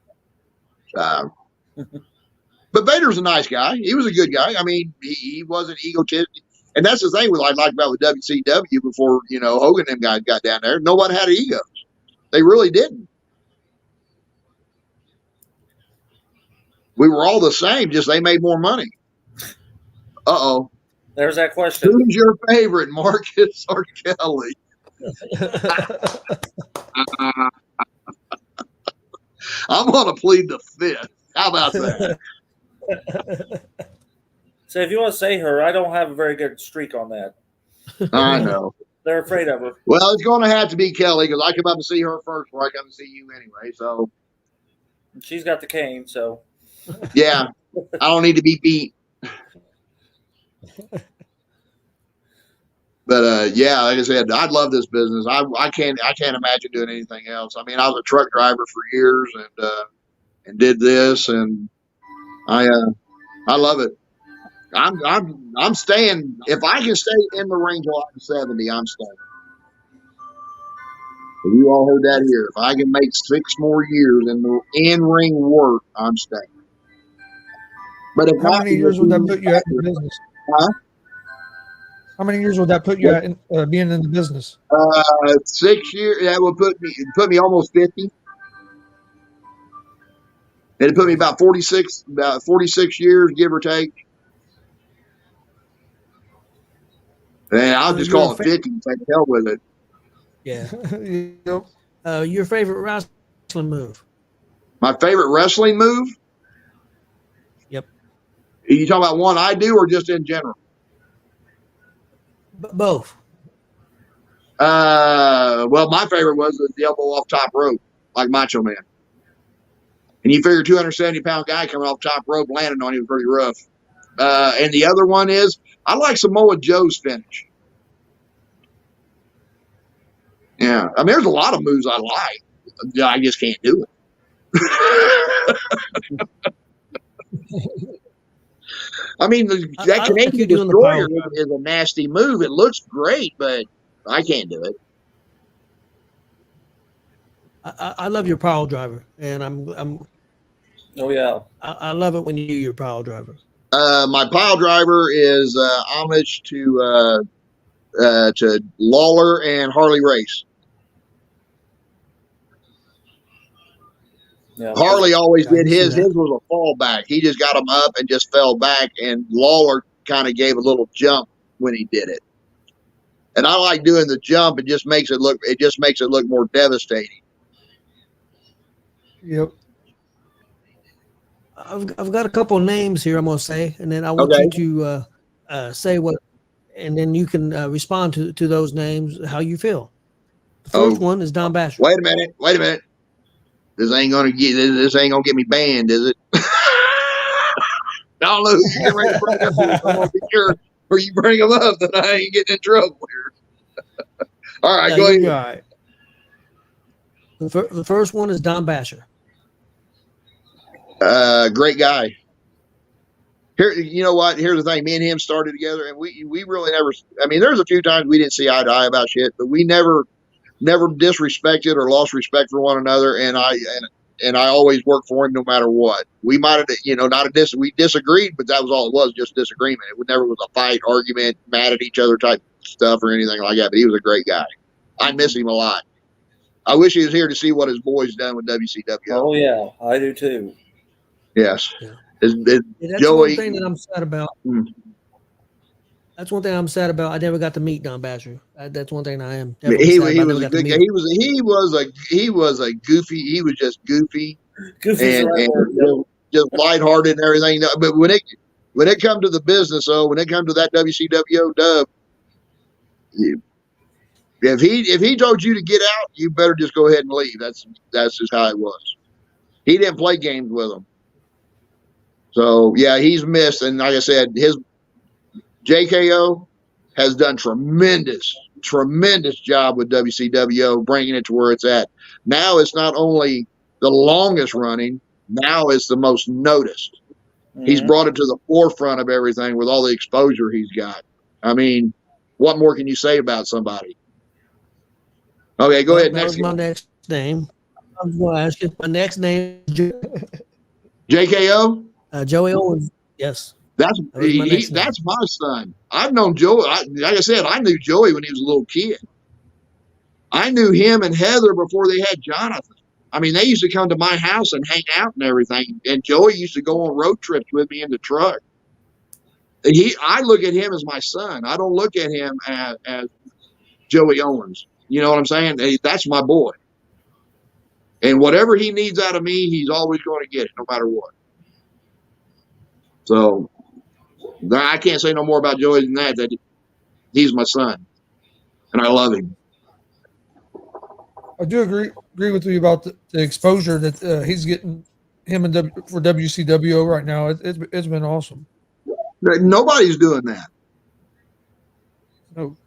Speaker 5: But Vader's a nice guy. He was a good guy. I mean, he wasn't egotistic. And that's the thing I liked about with WCW before, Hogan and them guys got down there. Nobody had egos. They really didn't. We were all the same, just they made more money. Uh-oh.
Speaker 7: There's that question.
Speaker 5: Who's your favorite, Marcus or Kelly? I'm going to plead the fifth. How about that?
Speaker 7: So if you want to say her, I don't have a very good streak on that.
Speaker 5: I know.
Speaker 7: They're afraid of her.
Speaker 5: Well, it's going to have to be Kelly because I come up and see her first before I come to see you anyway. So
Speaker 7: She's got the cane, so.
Speaker 5: Yeah, I don't need to be beat. But yeah, like I said, I love this business. I can't imagine doing anything else. I mean, I was a truck driver for years and did this, and I love it. I'm staying. If I can stay in the ring till I'm 70, I'm staying. You all heard that here. If I can make 6 more years in the in-ring work, I'm staying. But if
Speaker 4: How
Speaker 5: not,
Speaker 4: many years would that put you at in the business?
Speaker 5: huh?
Speaker 4: How many years would that put you at in, being in the business?
Speaker 5: 6 years. That would put me almost 50. It'd put me about 46 years, give or take. And I'll just call it 50 and take the hell with it.
Speaker 6: Yeah.
Speaker 4: Yep.
Speaker 6: Your favorite wrestling move?
Speaker 5: My favorite wrestling move?
Speaker 6: Yep.
Speaker 5: Are you talking about one I do or just in general?
Speaker 6: Both.
Speaker 5: Well, my favorite was the elbow off top rope, like Macho Man. And you figure 270-pound guy coming off top rope landing on him was pretty rough. And the other one is I like Samoa Joe's finish. Yeah, I mean, there's a lot of moves I like. I just can't do it. I mean, that Canadian Destroyer is a nasty move. It looks great, but I can't do it.
Speaker 6: I love your pile driver, and I'm.
Speaker 7: Oh yeah,
Speaker 6: I love it when you do your pile driver.
Speaker 5: My pile driver is homage to Lawler and Harley Race. Yeah. Harley always did his. His was a fallback. He just got him up and just fell back, and Lawler kind of gave a little jump when he did it. And I like doing the jump. It just makes it look more devastating.
Speaker 4: Yep.
Speaker 6: I've got a couple names here I'm going to say, and then I want you to say what, and then you can respond to those names how you feel. The first one is Don Basher.
Speaker 5: Wait a minute. This ain't gonna get me banned, is it? I don't know who you're ready to bring up here. I'm gonna be sure or you bring them up that I ain't getting in trouble here. All right, go ahead.
Speaker 6: Right. The first one is Don Basher.
Speaker 5: Great guy. Here, you know what? Here's the thing. Me and him started together, and we really never. I mean, there's a few times we didn't see eye to eye about shit, but we never disrespected or lost respect for one another. And I always worked for him no matter what. We might have, we disagreed, but that was all it was, just disagreement. It never was a fight, argument, mad at each other type stuff or anything like that. But he was a great guy. I miss him a lot. I wish he was here to see what his boy's done with WCW.
Speaker 7: Oh yeah, I do too.
Speaker 5: Yes.
Speaker 6: Yeah.
Speaker 5: That's
Speaker 6: Joey, one thing that I'm sad about. That's one thing I'm sad about. I never got to meet Don Basher. That's one thing I am.
Speaker 5: He was a good guy. He was a goofy. He was just goofy and just lighthearted and everything. But when it come to the business, when it come to that WCW dub, if he told you to get out, you better just go ahead and leave. That's just how it was. He didn't play games with them. So yeah, he's missed. And like I said, his JKO has done tremendous job with WCW, bringing it to where it's at. Now it's not only the longest running, now it's the most noticed. Mm-hmm. He's brought it to the forefront of everything with all the exposure he's got. I mean, what more can you say about somebody? Okay, go ahead.
Speaker 6: That was my next name. I was going to ask you. My next name is
Speaker 5: JKO?
Speaker 6: Joey Owens. Yes.
Speaker 5: That's my son. I've known Joey. Like I said, I knew Joey when he was a little kid. I knew him and Heather before they had Jonathan. I mean, they used to come to my house and hang out and everything. And Joey used to go on road trips with me in the truck. I look at him as my son. I don't look at him as Joey Owens. You know what I'm saying? That's my boy. And whatever he needs out of me, he's always going to get it, no matter what. So I can't say no more about Joey than that he's my son, and I love him.
Speaker 4: I do agree with you about the exposure that he's getting him for WCW right now. It's been awesome.
Speaker 5: Nobody's doing that.
Speaker 4: No.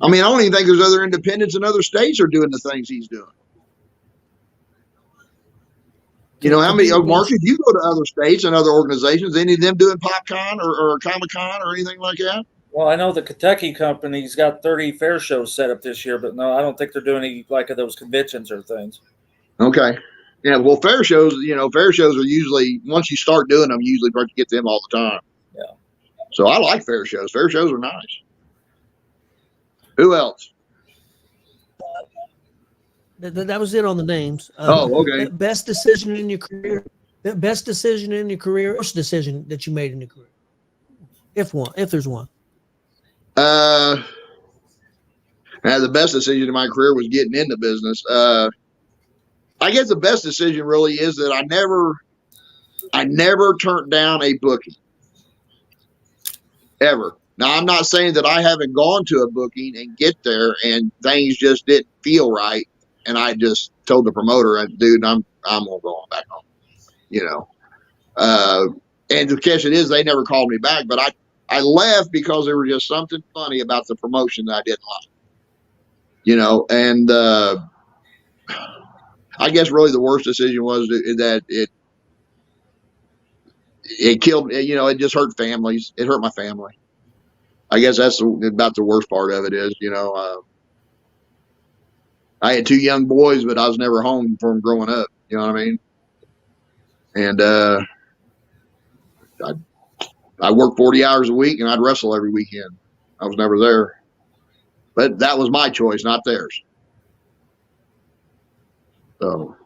Speaker 5: I mean, I don't even think there's other independents in other states are doing the things he's doing. You know, how many, Marcus, you go to other states and other organizations, any of them doing PopCon or Comic-Con or anything like that?
Speaker 7: Well, I know the Kentucky company's got 30 fair shows set up this year, but no, I don't think they're doing any like of those conventions or things.
Speaker 5: Okay. Yeah, well, fair shows are usually, once you start doing them, usually try to get them all the time.
Speaker 7: Yeah.
Speaker 5: So I like fair shows. Fair shows are nice. Who else?
Speaker 6: That was it on the names.
Speaker 5: Okay.
Speaker 6: Best decision in your career. Best decision in your career. Worst decision that you made in your career, if there's one.
Speaker 5: The best decision in my career was getting into business. I guess the best decision really is that I never turned down a booking. Ever. Now, I'm not saying that I haven't gone to a booking and get there and things just didn't feel right. And I just told the promoter, dude, I'm going to go on back home, you know. And the catch it is, they never called me back, but I left because there was just something funny about the promotion that I didn't like, you know. And I guess really the worst decision was that it killed, you know, it just hurt families. It hurt my family. I guess that's about the worst part of it is, you know, I had 2 young boys, but I was never home from growing up. You know what I mean? And I worked 40 hours a week, and I'd wrestle every weekend. I was never there. But that was my choice, not theirs. So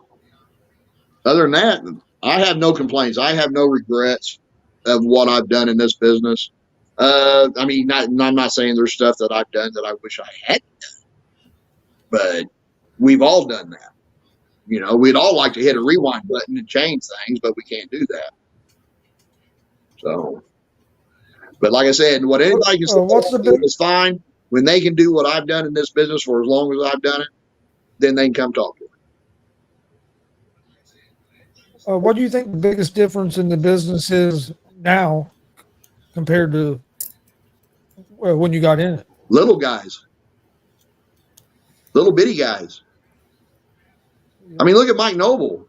Speaker 5: other than that, I have no complaints. I have no regrets of what I've done in this business. I mean, I'm not saying there's stuff that I've done that I wish I hadn't done, but we've all done that. You know, we'd all like to hit a rewind button and change things, but we can't do that. So, but like I said, what anybody can say is fine. When they can do what I've done in this business for as long as I've done it, then they can come talk to me.
Speaker 4: What do you think the biggest difference in the business is now compared to when you got in it?
Speaker 5: Little guys. Little bitty guys. I mean, look at Mike Noble.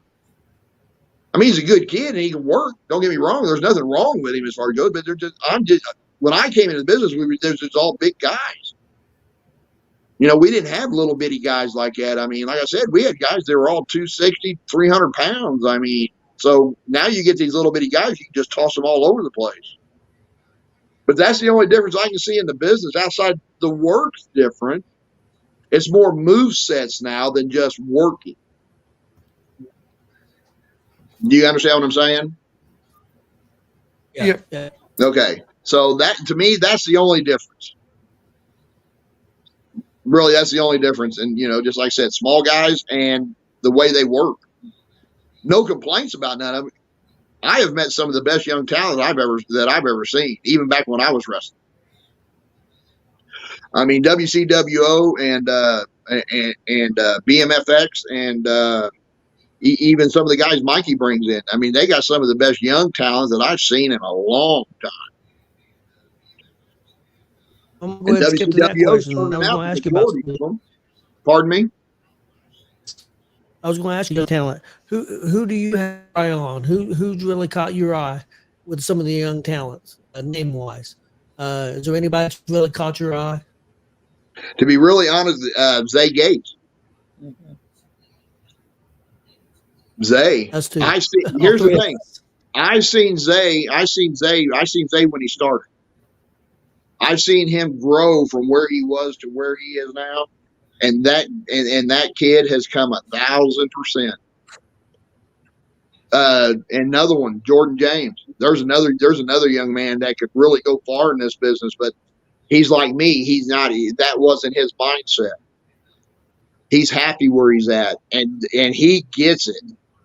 Speaker 5: I mean, he's a good kid and he can work. Don't get me wrong. There's nothing wrong with him as far as goes, but when I came into the business, there was all big guys. You know, we didn't have little bitty guys like that. I mean, like I said, we had guys that were all 260, 300 pounds. I mean, so now you get these little bitty guys, you can just toss them all over the place. But that's the only difference I can see in the business. Outside the work's different. It's more move sets now than just working. Do you understand what I'm saying?
Speaker 6: Yeah.
Speaker 5: Okay. So that, to me, that's the only difference. Really, that's the only difference. And, you know, just like I said, small guys and the way they work. No complaints about none of it. I have met some of the best young talent that I've ever seen, even back when I was wrestling. I mean, WCWO and BMFX and even some of the guys Mikey brings in. I mean, they got some of the best young talent that I've seen in a long time.
Speaker 6: I'm going to skip to that question. I was going to ask you about.
Speaker 5: Pardon me?
Speaker 6: I was going to ask you, talent. Who do you have your eye on? Who's really caught your eye with some of the young talents, name wise? Is there anybody that's really caught your eye?
Speaker 5: To be really honest, Zay Gates.
Speaker 7: Mm-hmm.
Speaker 5: Zay.
Speaker 6: That's two.
Speaker 5: Here's the thing. I've seen Zay when he started. I've seen him grow from where he was to where he is now. And that kid has come 1,000%. Another one, Jordan James. There's another young man that could really go far in this business, but he's like me. He's not. That wasn't his mindset. He's happy where he's at, and he gets it.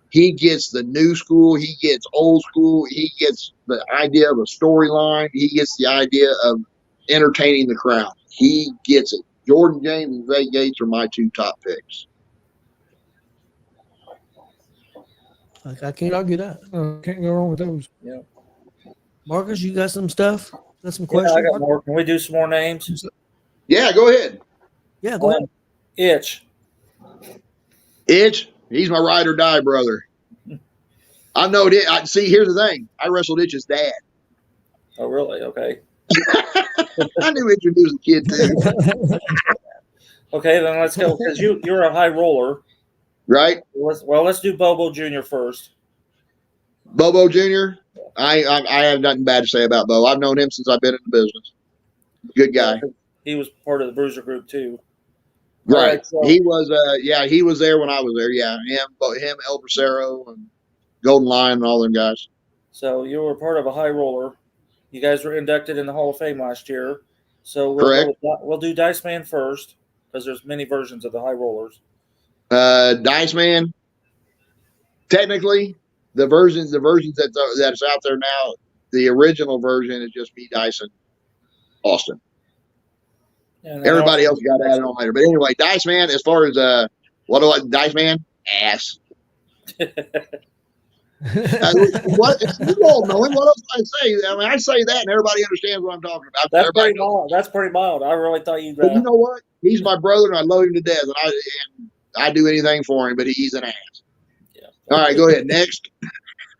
Speaker 5: He gets the new school. He gets old school. He gets the idea of a storyline. He gets the idea of entertaining the crowd. He gets it. Jordan James and Zay Gates are my 2 top picks.
Speaker 6: I can't argue that.
Speaker 4: Can't go wrong with those.
Speaker 7: Yeah.
Speaker 6: Marcus, you got some stuff? Got some
Speaker 7: Yeah,
Speaker 6: questions?
Speaker 7: I got more. Can we do some more names?
Speaker 5: Yeah, go ahead.
Speaker 6: Yeah, go ahead.
Speaker 7: Itch.
Speaker 5: Itch, he's my ride or die brother. I know it. See, here's the thing. I wrestled Itch's dad.
Speaker 7: Oh, really? Okay.
Speaker 5: I knew Itch when he was a kid too.
Speaker 7: Okay, then let's go because you're a high roller.
Speaker 5: Right?
Speaker 7: Let's do Bobo Jr. first.
Speaker 5: Bobo Jr. I have nothing bad to say about Bo. I've known him since I've been in the business. Good guy.
Speaker 7: He was part of the Bruiser Group too.
Speaker 5: Right.
Speaker 7: So,
Speaker 5: he was. He was there when I was there. Yeah. Him, El Bracero, and Golden Lion, and all them guys.
Speaker 7: So you were part of a high roller. You guys were inducted in the Hall of Fame last year. So
Speaker 5: Correct.
Speaker 7: We'll do Dice Man first because there's many versions of the high rollers.
Speaker 5: Dice Man. Technically, the versions that's out there now, the original version is just me, Dyson, Austin. Everybody else got added on later. But anyway, Dice Man, as far as Dice Man? Ass. What you all know him. What else do I say? I mean, I say that and everybody understands what I'm talking about.
Speaker 7: That's pretty mild. I really thought you.
Speaker 5: But you know what? He's my brother and I love him to death. And I do anything for him, but he's an ass. Yeah. All right, go ahead. Next.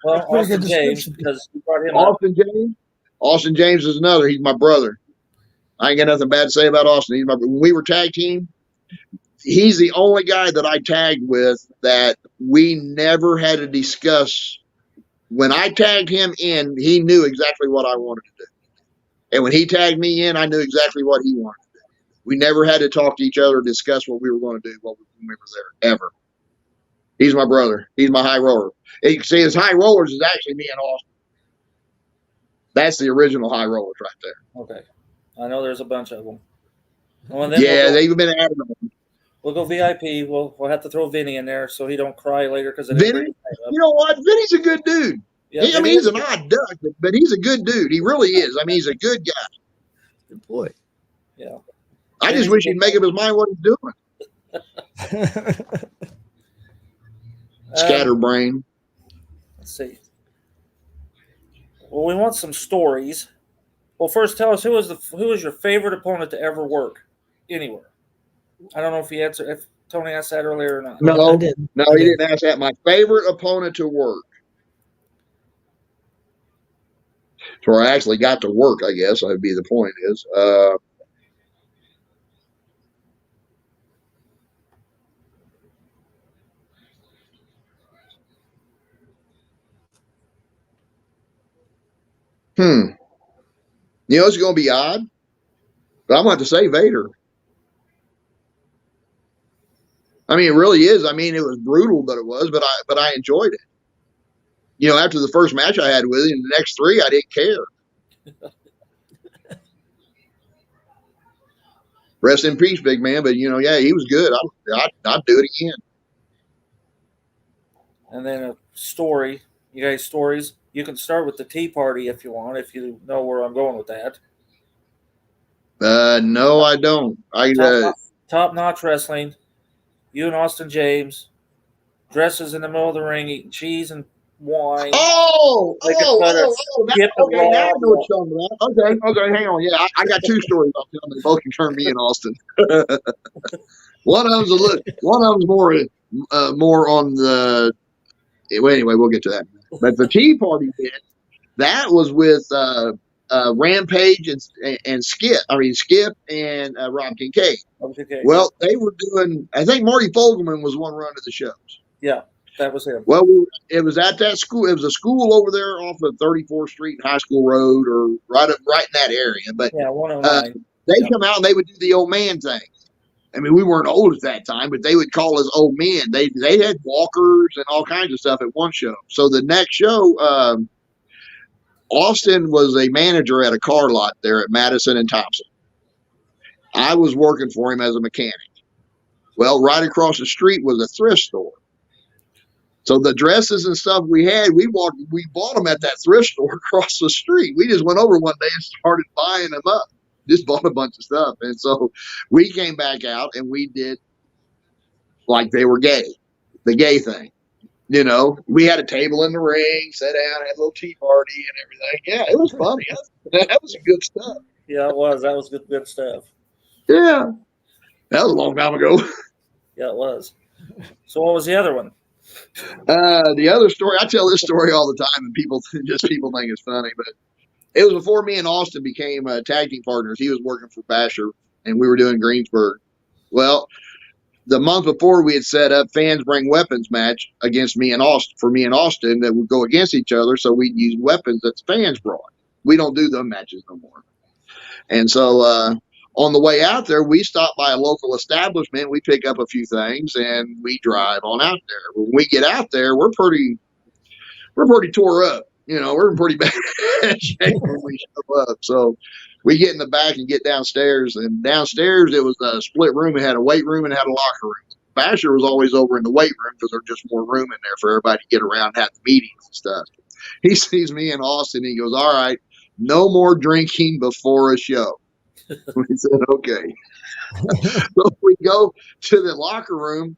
Speaker 7: Well, Austin James, because you brought him
Speaker 5: Austin James. Austin James is another. He's my brother. I ain't got nothing bad to say about Austin. When we were tag team, he's the only guy that I tagged with that we never had to discuss. When I tagged him in, he knew exactly what I wanted to do. And when he tagged me in, I knew exactly what he wanted to do. We never had to talk to each other, discuss what we were going to do when we were there, ever. He's my brother. He's my high roller. And you can see his high rollers is actually me and Austin. That's the original high rollers right there.
Speaker 7: Okay. I know there's a bunch of them.
Speaker 5: They've been added on.
Speaker 7: We'll go VIP. We'll have to throw Vinny in there so he don't cry later because
Speaker 5: Vinny. You know what? Vinny's a good dude. Yeah, he's an odd duck, but he's a good dude. He really is. I mean, he's a good guy.
Speaker 6: Good boy.
Speaker 7: Yeah.
Speaker 5: I just wish he'd make up his mind what he's doing. Scatterbrain.
Speaker 7: Let's see. Well, we want some stories. Well, first, tell us who was your favorite opponent to ever work anywhere. I don't know if Tony asked that earlier or not.
Speaker 5: No, he didn't ask that. My favorite opponent to work. So I actually got to work, I guess. That would be the point is. You know, it's going to be odd, but I'm going to have to say Vader. I mean, it really is. I mean, it was brutal, but I enjoyed it. You know, after the first match I had with him, the next three, I didn't care. Rest in peace, big man. But, you know, yeah, he was good. I'd do it again.
Speaker 7: And then a story. You guys, stories. You can start with the Tea Party if you want, if you know where I'm going with that.
Speaker 5: No, I don't.
Speaker 7: Top-notch wrestling. You and Austin James. Dresses in the middle of the ring, eating cheese and wine.
Speaker 5: Okay. Now I know what you're talking about. Okay, hang on. Yeah, I got two stories I'll tell you. Both can turn me and Austin. One of them's more on the. Well, anyway, we'll get to that. But the Tea Party bit, that was with Rampage and Skip. I mean Skip and Rob Kincaid. Well, they were doing. I think Marty Fogelman was one run of the shows.
Speaker 7: Yeah, that was him.
Speaker 5: Well, it was at that school. It was a school over there off of 34th Street and High School Road, or right in that area. But
Speaker 7: yeah, 109.
Speaker 5: They come out and they would do the old man thing. I mean, we weren't old at that time, but they would call us old men. They had walkers and all kinds of stuff at one show. So the next show, Austin was a manager at a car lot there at Madison and Thompson. I was working for him as a mechanic. Well, right across the street was a thrift store. So the dresses and stuff we had, we bought them at that thrift store across the street. We just went over one day and started buying them up. Just bought a bunch of stuff. And so we came back out and we did like they were gay, the gay thing. You know, we had a table in the ring, sat down, had a little tea party and everything. Yeah, it was funny. That was some good stuff.
Speaker 7: Yeah, it was. That was good stuff.
Speaker 5: Yeah. That was a long time ago.
Speaker 7: Yeah, it was. So what was the other one?
Speaker 5: The other story, I tell this story all the time, and people think it's funny, but it was before me and Austin became tag team partners. He was working for Basher, and we were doing Greensburg. Well, the month before, we had set up fans bring weapons match against me and Austin that would go against each other. So we'd use weapons that the fans brought. We don't do them matches no more. And so on the way out there, we stop by a local establishment. We pick up a few things and we drive on out there. When we get out there, we're pretty tore up. We're in pretty bad shape when we show up. So we get in the back and get downstairs. And downstairs, it was a split room. It had a weight room and it had a locker room. Basher was always over in the weight room because there's just more room in there for everybody to get around and have the meetings and stuff. He sees me and Austin. And he goes, "All right, no more drinking before a show." We said, "Okay." So we go to the locker room,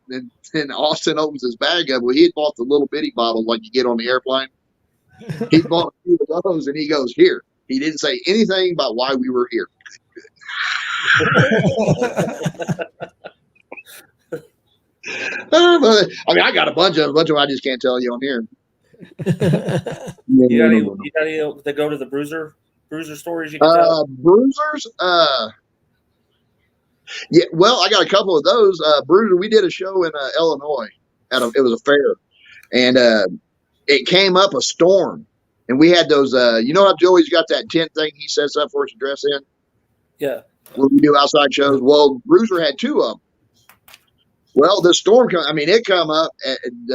Speaker 5: and Austin opens his bag up. Well, he had bought the little bitty bottles like you get on the airplane. He bought a few of those, and he goes, "Here." He didn't say anything about why we were here. I got a bunch of them. I just can't tell you on here.
Speaker 7: You got any that go to the bruiser stories you can tell?
Speaker 5: Bruisers? Yeah, well, I got a couple of those. Bruiser, we did a show in Illinois. It was a fair. And it came up a storm. And we had those, how Joey's got that tent thing he sets up for us to dress in?
Speaker 7: Yeah.
Speaker 5: When we do outside shows. Well, Bruiser had two of them. Well, the storm it come up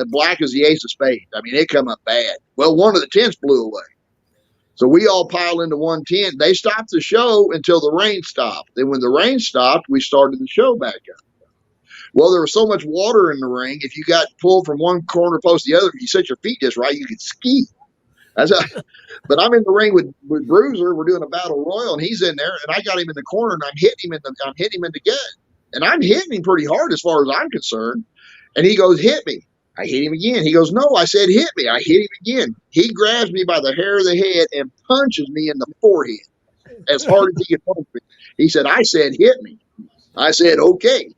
Speaker 5: black as the ace of spades. It come up bad. Well, one of the tents blew away. So we all piled into one tent. They stopped the show until the rain stopped. Then when the rain stopped, we started the show back up. Well, there was so much water in the ring. If you got pulled from one corner post to the other, if you set your feet just right, you could ski. But I'm in the ring with Bruiser. We're doing a battle royal, and he's in there, and I got him in the corner, and I'm hitting him in the gut. And I'm hitting him pretty hard as far as I'm concerned. And he goes, "Hit me." I hit him again. He goes, "No," I said, "Hit me." I hit him again. He grabs me by the hair of the head and punches me in the forehead as hard as he could punch me. He said, "I said, hit me." I said, "Okay."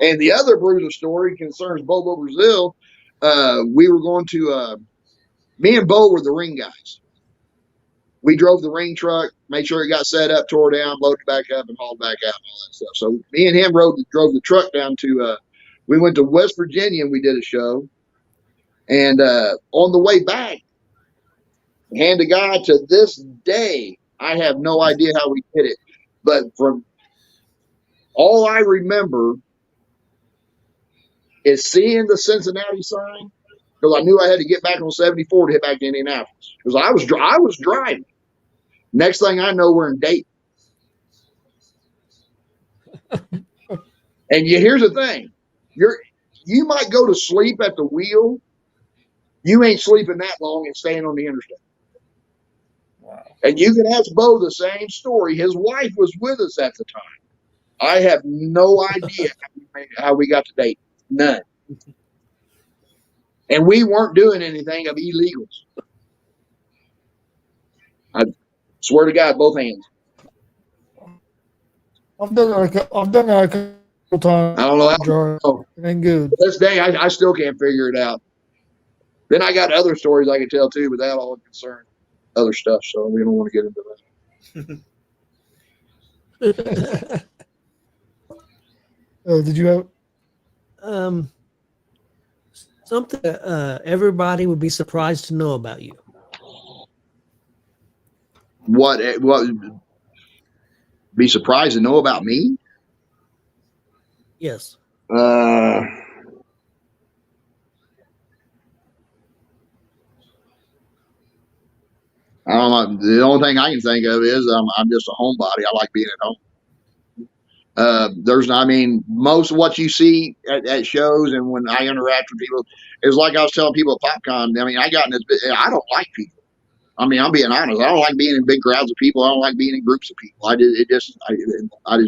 Speaker 5: And the other Bruiser story concerns Bobo Brazil. We were going to, me and Bo were the ring guys. We drove the ring truck, made sure it got set up, tore down, loaded back up, and hauled back out and all that stuff. So me and him drove the truck down to, we went to West Virginia and we did a show. And on the way back, hand to God, to this day, I have no idea how we did it. But from all I remember is seeing the Cincinnati sign, because I knew I had to get back on 74 to hit back to Indianapolis. Because I was driving. Next thing I know, we're in Dayton. And here's the thing. You might go to sleep at the wheel. You ain't sleeping that long and staying on the interstate. Wow. And you can ask Bo the same story. His wife was with us at the time. I have no idea how we got to Dayton. None. And we weren't doing anything of illegals. I swear to God, both hands.
Speaker 4: I've done that a couple times.
Speaker 5: I don't know how.
Speaker 4: It ain't good.
Speaker 5: This day, I still can't figure it out. Then I got other stories I can tell too, but that all concern other stuff, so we don't want to get into that.
Speaker 4: Did you have
Speaker 6: something everybody would be surprised to know about you?
Speaker 5: What be surprised to know about me?
Speaker 6: Yes.
Speaker 5: I don't know. The only thing I can think of is I'm just a homebody. I like being at home. Most of what you see at shows and when I interact with people is like I was telling people at PopCon. I got in this. I don't like people. I'm being honest. I don't like being in big crowds of people. I don't like being in groups of people. I just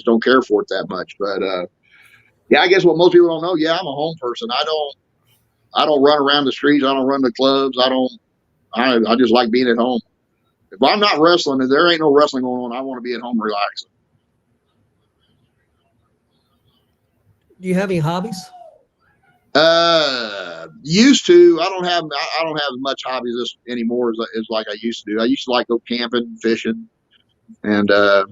Speaker 5: don't care for it that much. But I guess what most people don't know. Yeah, I'm a home person. I don't run around the streets. I don't run the clubs. I just like being at home. If I'm not wrestling, if there ain't no wrestling going on, I want to be at home relaxing.
Speaker 6: Do you have any hobbies?
Speaker 5: Used to. I don't have as much hobbies anymore as like I used to do. I used to like go camping, fishing, and things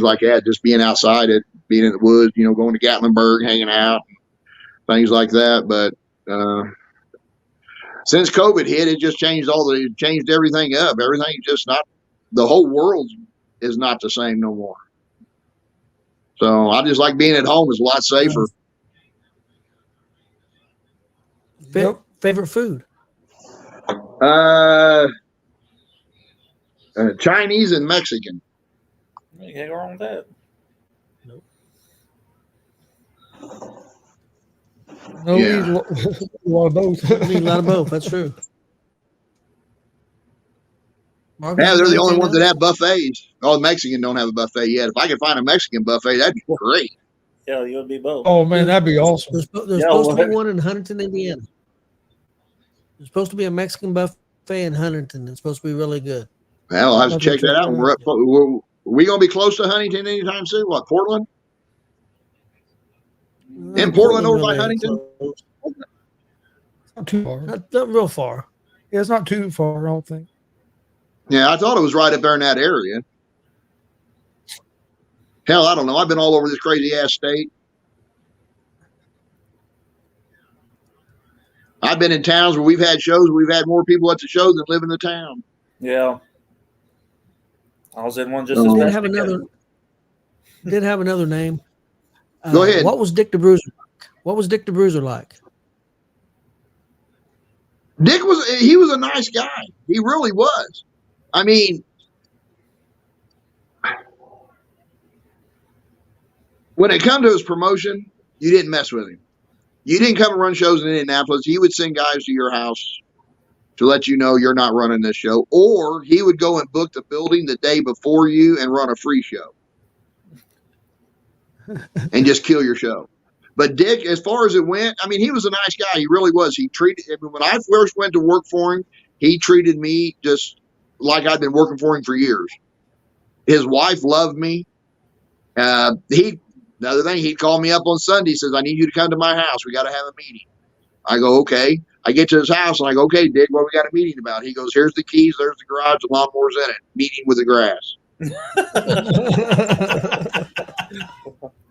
Speaker 5: like that. Just being outside, being in the woods, going to Gatlinburg, hanging out, things like that. But since COVID hit, it just changed everything up. Everything's just not. The whole world is not the same no more. So I just like being at home is a lot safer.
Speaker 6: Favorite food?
Speaker 5: Chinese and Mexican.
Speaker 7: You can't go wrong with that.
Speaker 4: No,
Speaker 5: Yeah.
Speaker 4: we eat a lot of both.
Speaker 6: We eat a lot of both. That's true. Marcus,
Speaker 5: Yeah, they're the only
Speaker 6: anything
Speaker 5: ones that
Speaker 6: else?
Speaker 5: have buffets. Oh, the Mexican don't have a buffet yet. If I could find a Mexican buffet, that'd be great.
Speaker 7: Yeah, you would be both.
Speaker 4: Oh man, that'd be awesome.
Speaker 6: There's
Speaker 7: Yeah,
Speaker 6: supposed to be
Speaker 7: what?
Speaker 6: one in Huntington, Indiana. There's supposed to be a Mexican buffet in Huntington. It's supposed to be really good.
Speaker 5: Well, I'll have to
Speaker 4: I'll
Speaker 5: check
Speaker 4: check
Speaker 5: that out.
Speaker 4: that
Speaker 5: We're
Speaker 4: out.
Speaker 5: we gonna be close to Huntington anytime soon? What, Portland? In Portland over by
Speaker 6: really
Speaker 5: Huntington?
Speaker 6: close.
Speaker 4: Not too far.
Speaker 6: Not real far.
Speaker 4: Yeah, it's not too far. I don't think.
Speaker 5: Yeah, I thought it was right up there in that area. Hell, I don't know. I've been all over this crazy ass state. I've been in towns where we've had shows. We've had more people at the show than live in the town.
Speaker 7: Yeah. I was in one just
Speaker 5: Oh.
Speaker 7: as
Speaker 6: Did
Speaker 7: bad.
Speaker 6: have another name.
Speaker 5: Go ahead.
Speaker 6: What was Dick the Bruiser like? What was Dick the Bruiser like?
Speaker 5: Dick was a nice guy. He really was. I mean, when it come to his promotion, you didn't mess with him. You didn't come and run shows in Indianapolis. He would send guys to your house to let you know you're not running this show, or he would go and book the building the day before you and run a free show and just kill your show. But Dick, as far as it went, I mean, he was a nice guy. He really was. When I first went to work for him, he treated me just like I'd been working for him for years. His wife loved me. Another thing, he'd call me up on Sunday, says, I need you to come to my house. We got to have a meeting. I go, okay. I get to his house and I go, okay, Dick, what we got a meeting about? He goes, here's the keys. There's the garage. The lawnmower's in it. Meeting with the grass.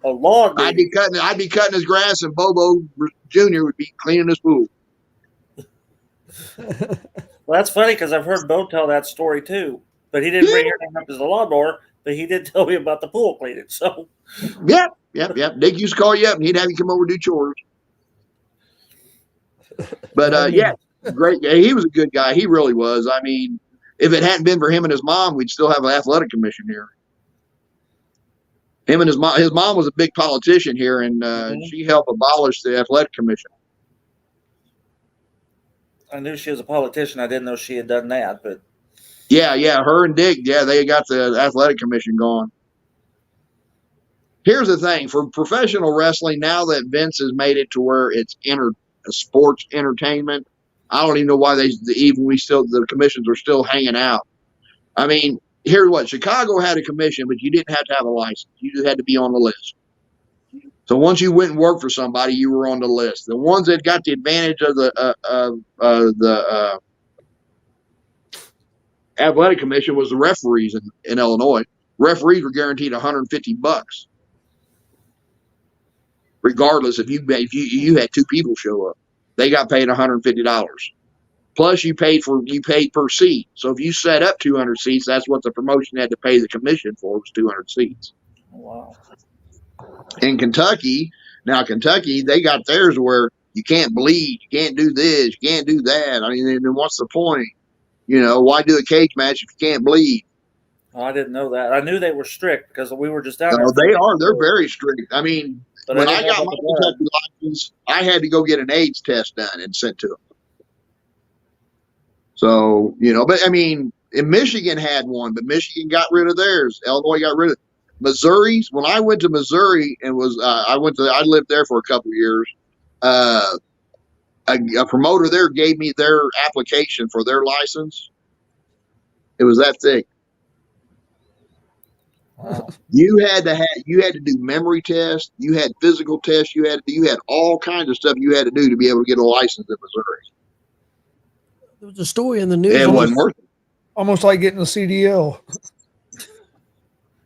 Speaker 7: A log.
Speaker 5: I'd be cutting his grass, and Bobo Jr. would be cleaning his pool.
Speaker 7: Well, that's funny because I've heard Bo tell that story too. But he didn't bring your name up as the lawnmower, but he did tell me about the pool cleaning. So
Speaker 5: Yep. Dick used to call you up and he'd have you come over and do chores. But great. He was a good guy. He really was. I mean, if it hadn't been for him and his mom, we'd still have an athletic commission here. Him and his mom was a big politician here, and she helped abolish the athletic commission.
Speaker 7: I knew she was a politician. I didn't know she had done that. But
Speaker 5: Yeah, her and Dick, they got the athletic commission going. Here's the thing. For professional wrestling, now that Vince has made it to where it's sports entertainment, I don't even know why the commissions are still hanging out. I mean, here's what, Chicago had a commission, but you didn't have to have a license. You just had to be on the list. So once you went and worked for somebody, you were on the list. The ones that got the advantage of the athletic commission was the referees in Illinois. Referees were guaranteed $150, regardless if you had two people show up. They got paid $150. Plus, you paid per seat. So if you set up 200 seats, that's what the promotion had to pay the commission for, was 200 seats.
Speaker 7: wow.
Speaker 5: In Kentucky, they got theirs where you can't bleed, you can't do this, you can't do that. I mean, then what's the point? Why do a cage match if you can't bleed?
Speaker 7: Oh, I didn't know that. I knew they were strict because we were just down
Speaker 5: No,
Speaker 7: there.
Speaker 5: they are. They're very strict. I mean,
Speaker 7: But
Speaker 5: when
Speaker 7: I
Speaker 5: I
Speaker 7: didn't know
Speaker 5: got my
Speaker 7: about the blood.
Speaker 5: Kentucky license, I had to go get an AIDS test done and sent to them. So, but I mean, in Michigan had one, but Michigan got rid of theirs. Illinois got rid of Missouri's. When I went to Missouri and I lived there for a couple of years. A promoter there gave me their application for their license. It was that thick.
Speaker 7: Wow.
Speaker 5: You had to do memory tests. You had physical tests. You had all kinds of stuff you had to do to be able to get a license in Missouri.
Speaker 6: There was a story in the news.
Speaker 5: It wasn't worth it.
Speaker 4: Almost like getting a CDL.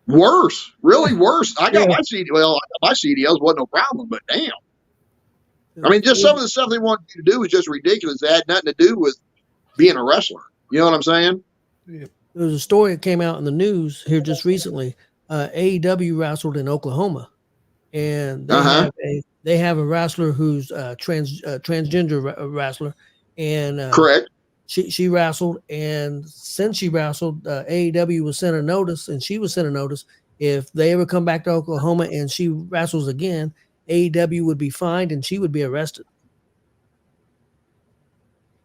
Speaker 5: Worse, really worse. I got
Speaker 4: Yeah.
Speaker 5: my CD. Well, my CDLs wasn't no problem, but damn. I mean, just some of the stuff they wanted you to do was just ridiculous. It had nothing to do with being a wrestler. You know what I'm saying?
Speaker 6: There was a story that came out in the news here just recently. AEW wrestled in Oklahoma, and they have a wrestler who's a transgender wrestler, and
Speaker 5: Correct.
Speaker 6: She wrestled, and since she wrestled, AEW was sent a notice, and she was sent a notice if they ever come back to Oklahoma and she wrestles again, AEW would be fined and she would be arrested.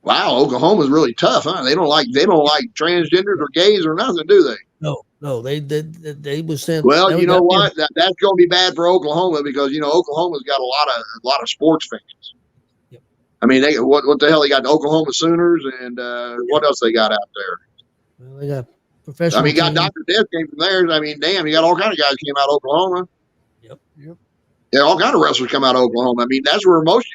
Speaker 5: Wow, Oklahoma's really tough, huh? They don't like transgenders or gays or nothing, do they?
Speaker 6: No, they was sent.
Speaker 5: Well, you know what? That's going to be bad for Oklahoma because Oklahoma's got a lot of sports fans.
Speaker 6: Yep.
Speaker 5: I mean, what the hell? They got the Oklahoma Sooners and what else they got out there?
Speaker 6: Well, they got professional.
Speaker 5: I mean, you got Dr. Death came from there. I mean, damn, you got all kind of guys came out of Oklahoma.
Speaker 6: Yep.
Speaker 5: Yeah, all kind of wrestlers come out of Oklahoma. I mean, that's where most of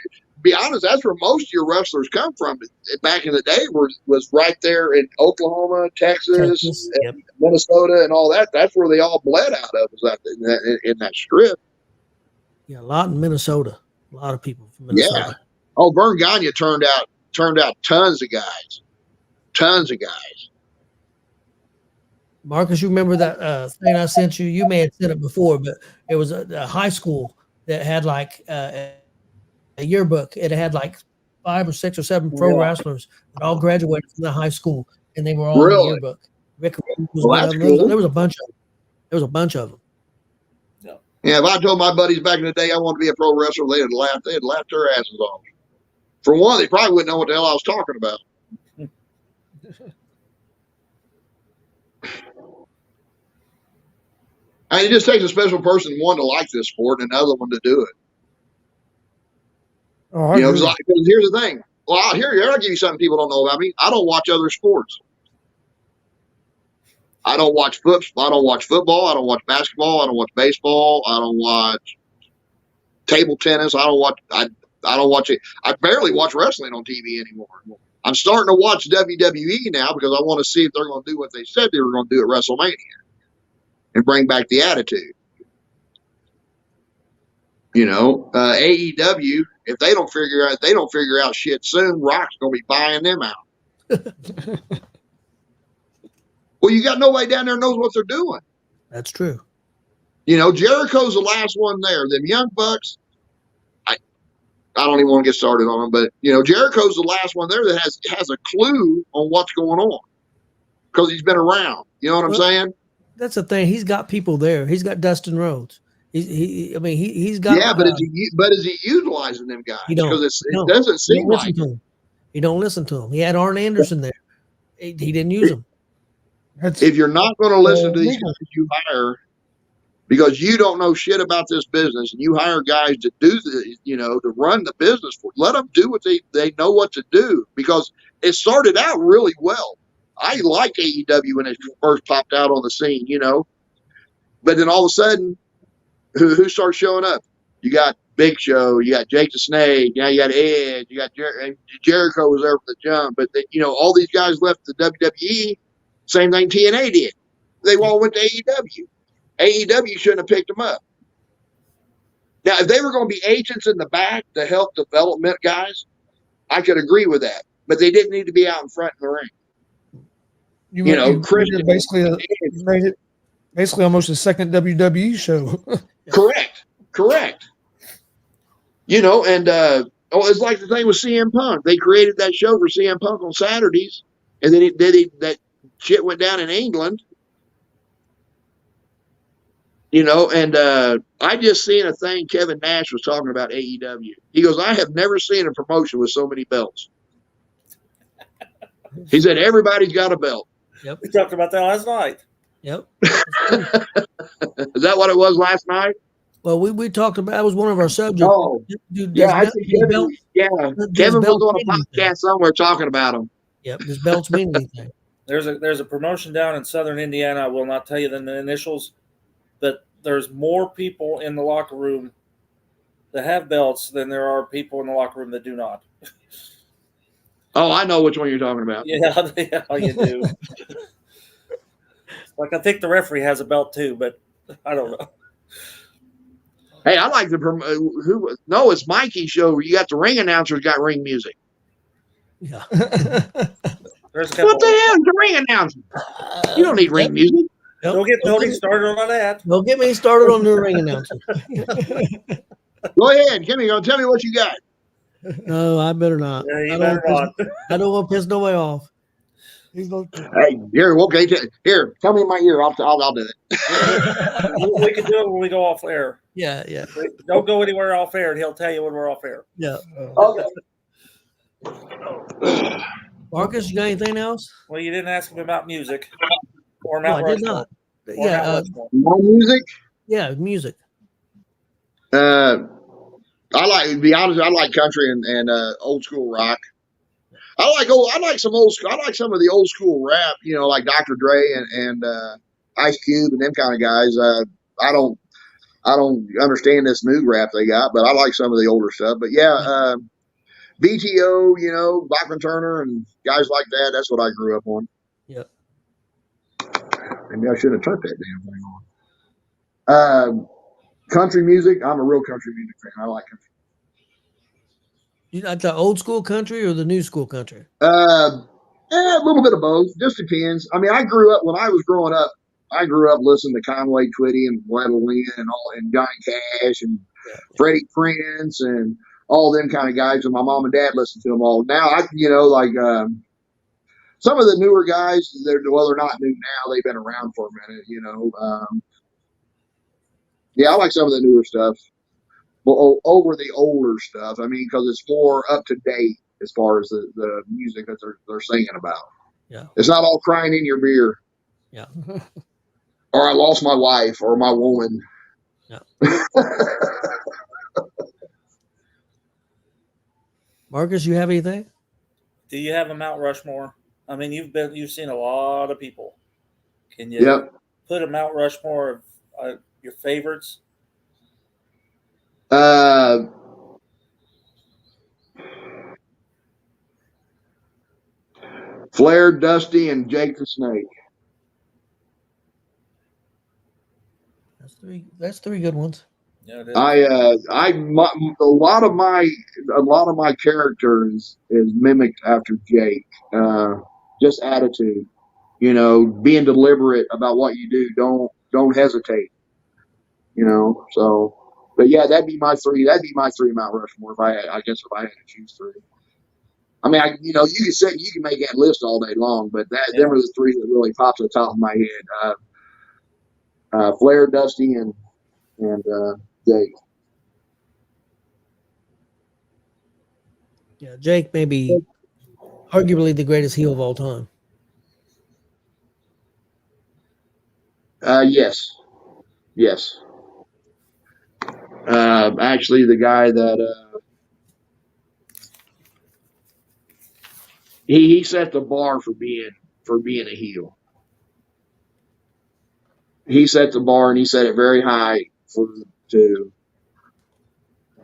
Speaker 5: your wrestlers come from. Back in the day, was right there in Oklahoma, Texas,
Speaker 6: Yep.
Speaker 5: Minnesota, and all that. That's where they all bled out of, was in that strip.
Speaker 6: Yeah, a lot in Minnesota. A lot of people from Minnesota.
Speaker 5: Yeah. Oh, Vern Gagne turned out tons of guys.
Speaker 6: Marcus, you remember that thing I sent you? You may have sent it before, but it was a high school that had like a yearbook. It had like 5 or 6 or 7 pro wrestlers that all graduated from the high school, and they were all in the yearbook. Rick was one of them.
Speaker 5: Cool.
Speaker 6: There was a bunch of them.
Speaker 5: Yeah, if I told my buddies back in the day I wanted to be a pro wrestler, they had laughed their asses off. For one, they probably wouldn't know what the hell I was talking about. I mean, it just takes a special person, one to like this sport and another one to do it.
Speaker 4: Oh,
Speaker 5: Because here's the thing. Well, I'll give you something people don't know about me. I don't watch other sports. I don't watch football. I don't watch basketball. I don't watch baseball. I don't watch table tennis. I don't watch it. I barely watch wrestling on TV anymore. I'm starting to watch WWE now because I want to see if they're going to do what they said they were going to do at WrestleMania and bring back the attitude. AEW, if they don't figure out shit soon, Rock's going to be buying them out. Well, you got nobody down there knows what they're doing.
Speaker 6: That's true.
Speaker 5: Jericho's the last one there. Them Young Bucks, I don't even want to get started on them, but Jericho's the last one there that has a clue on what's going on because he's been around. You know what I'm saying?
Speaker 6: That's the thing. He's got people there. He's got Dustin Rhodes. He's got.
Speaker 5: Yeah, but is he utilizing them guys? Because it doesn't seem like
Speaker 6: he don't listen to him. He had Arn Anderson there. He didn't use him.
Speaker 5: If you're not going to listen to these guys you hire, because you don't know shit about this business, and you hire guys to do to run the business for, let them do what they know what to do. Because it started out really well. I like AEW when it first popped out on the scene, but then all of a sudden, who starts showing up? You got Big Show, you got Jake the Snake, now you got Edge, you got Jericho was there for the jump, but all these guys left the WWE. Same thing TNA did. They all went to AEW. AEW shouldn't have picked them up. Now, if they were going to be agents in the back to help development guys, I could agree with that. But they didn't need to be out in front in the ring.
Speaker 4: Christian basically almost a second WWE show.
Speaker 5: Correct. It's like the thing with CM Punk. They created that show for CM Punk on Saturdays, and then that shit went down in England. I just seen a thing Kevin Nash was talking about AEW. He goes, I have never seen a promotion with so many belts. He said, everybody's got a belt.
Speaker 6: Yep.
Speaker 7: We talked about that last night.
Speaker 6: Yep.
Speaker 5: Is that what it was last night?
Speaker 6: Well, we talked about, that was one of our subjects.
Speaker 5: Oh, Kevin was on a podcast somewhere talking about them.
Speaker 6: Yep. Does belts mean anything?
Speaker 7: There's a promotion down in southern Indiana. I will not tell you the initials, but there's more people in the locker room that have belts than there are people in the locker room that do not.
Speaker 5: Oh, I know which one you're talking about.
Speaker 7: Yeah, you do. Like, I think the referee has a belt too, but I don't know.
Speaker 5: Hey, I like the no, it's Mikey's show. You got the ring announcers got ring music.
Speaker 6: Yeah.
Speaker 7: There's a couple.
Speaker 5: What the hell is the ring announcer? You don't need ring music.
Speaker 7: Don't get Tony started on that.
Speaker 6: Don't get me started on the ring announcing.
Speaker 5: Go ahead, Kimmy. Tell me what you got.
Speaker 6: No, I better not.
Speaker 7: Yeah, you
Speaker 6: I
Speaker 7: better not.
Speaker 6: I don't want to piss nobody off.
Speaker 5: Hey, here, okay, here, tell me in my ear. I'll do it.
Speaker 7: We can do it when we go off air.
Speaker 6: Yeah, yeah.
Speaker 7: Don't go anywhere off air, and he'll tell you when we're off air.
Speaker 6: Yeah.
Speaker 5: Okay.
Speaker 6: Marcus, you got anything else?
Speaker 7: Well, you didn't ask him about music or
Speaker 6: No,
Speaker 7: Mount
Speaker 6: I did
Speaker 7: Rushmore.
Speaker 6: not.
Speaker 7: Or
Speaker 6: Yeah,
Speaker 7: Mount Rushmore.
Speaker 5: My music.
Speaker 6: yeah, music.
Speaker 5: I like, to be honest, I like country and old school rock. I like some old school. I like some of the old school rap. You know, like Dr. Dre and Ice Cube and them kind of guys. I don't understand this new rap they got, but I like some of the older stuff. But yeah, BTO, you know, Bachman Turner and guys like that. That's what I grew up on.
Speaker 6: Yep.
Speaker 5: Maybe I should have turned that damn thing on. Country music. I'm a real country music fan. I like country.
Speaker 6: You like the old school country or the new school country?
Speaker 5: A little bit of both. Just depends. I mean, I grew up when I was growing up. I grew up listening to Conway Twitty and Letta Lynn and Johnny Cash and Freddie Prince and all them kind of guys. And my mom and dad listened to them all. Now some of the newer guys. They're not new now. They've been around for a minute. You know. Yeah, I like some of the newer stuff. Well, over the older stuff. I mean, because it's more up to date as far as the music that they're singing about.
Speaker 6: Yeah.
Speaker 5: It's not all crying in your beer.
Speaker 6: Yeah.
Speaker 5: Or I lost my wife or my woman.
Speaker 6: Yeah. Marcus, you have anything?
Speaker 7: Do you have a Mount Rushmore? I mean, you've seen a lot of people. Can you put a Mount Rushmore of your favorites?
Speaker 5: Flair, Dusty, and Jake the Snake.
Speaker 6: That's three good ones.
Speaker 7: Yeah, it is.
Speaker 5: A lot of my characters is mimicked after Jake. Just attitude, you know, being deliberate about what you do. Don't hesitate. You know, so. But yeah, that'd be my three. That'd be my three Mount Rushmore if I had to choose three. I mean, you can make that list all day long, but them are the three that really pop to the top of my head. Flair, Dusty, and Jake.
Speaker 6: Yeah, Jake may be arguably the greatest heel of all time.
Speaker 5: Yes. Actually, the guy that he set the bar for being a heel. He set the bar and he set it very high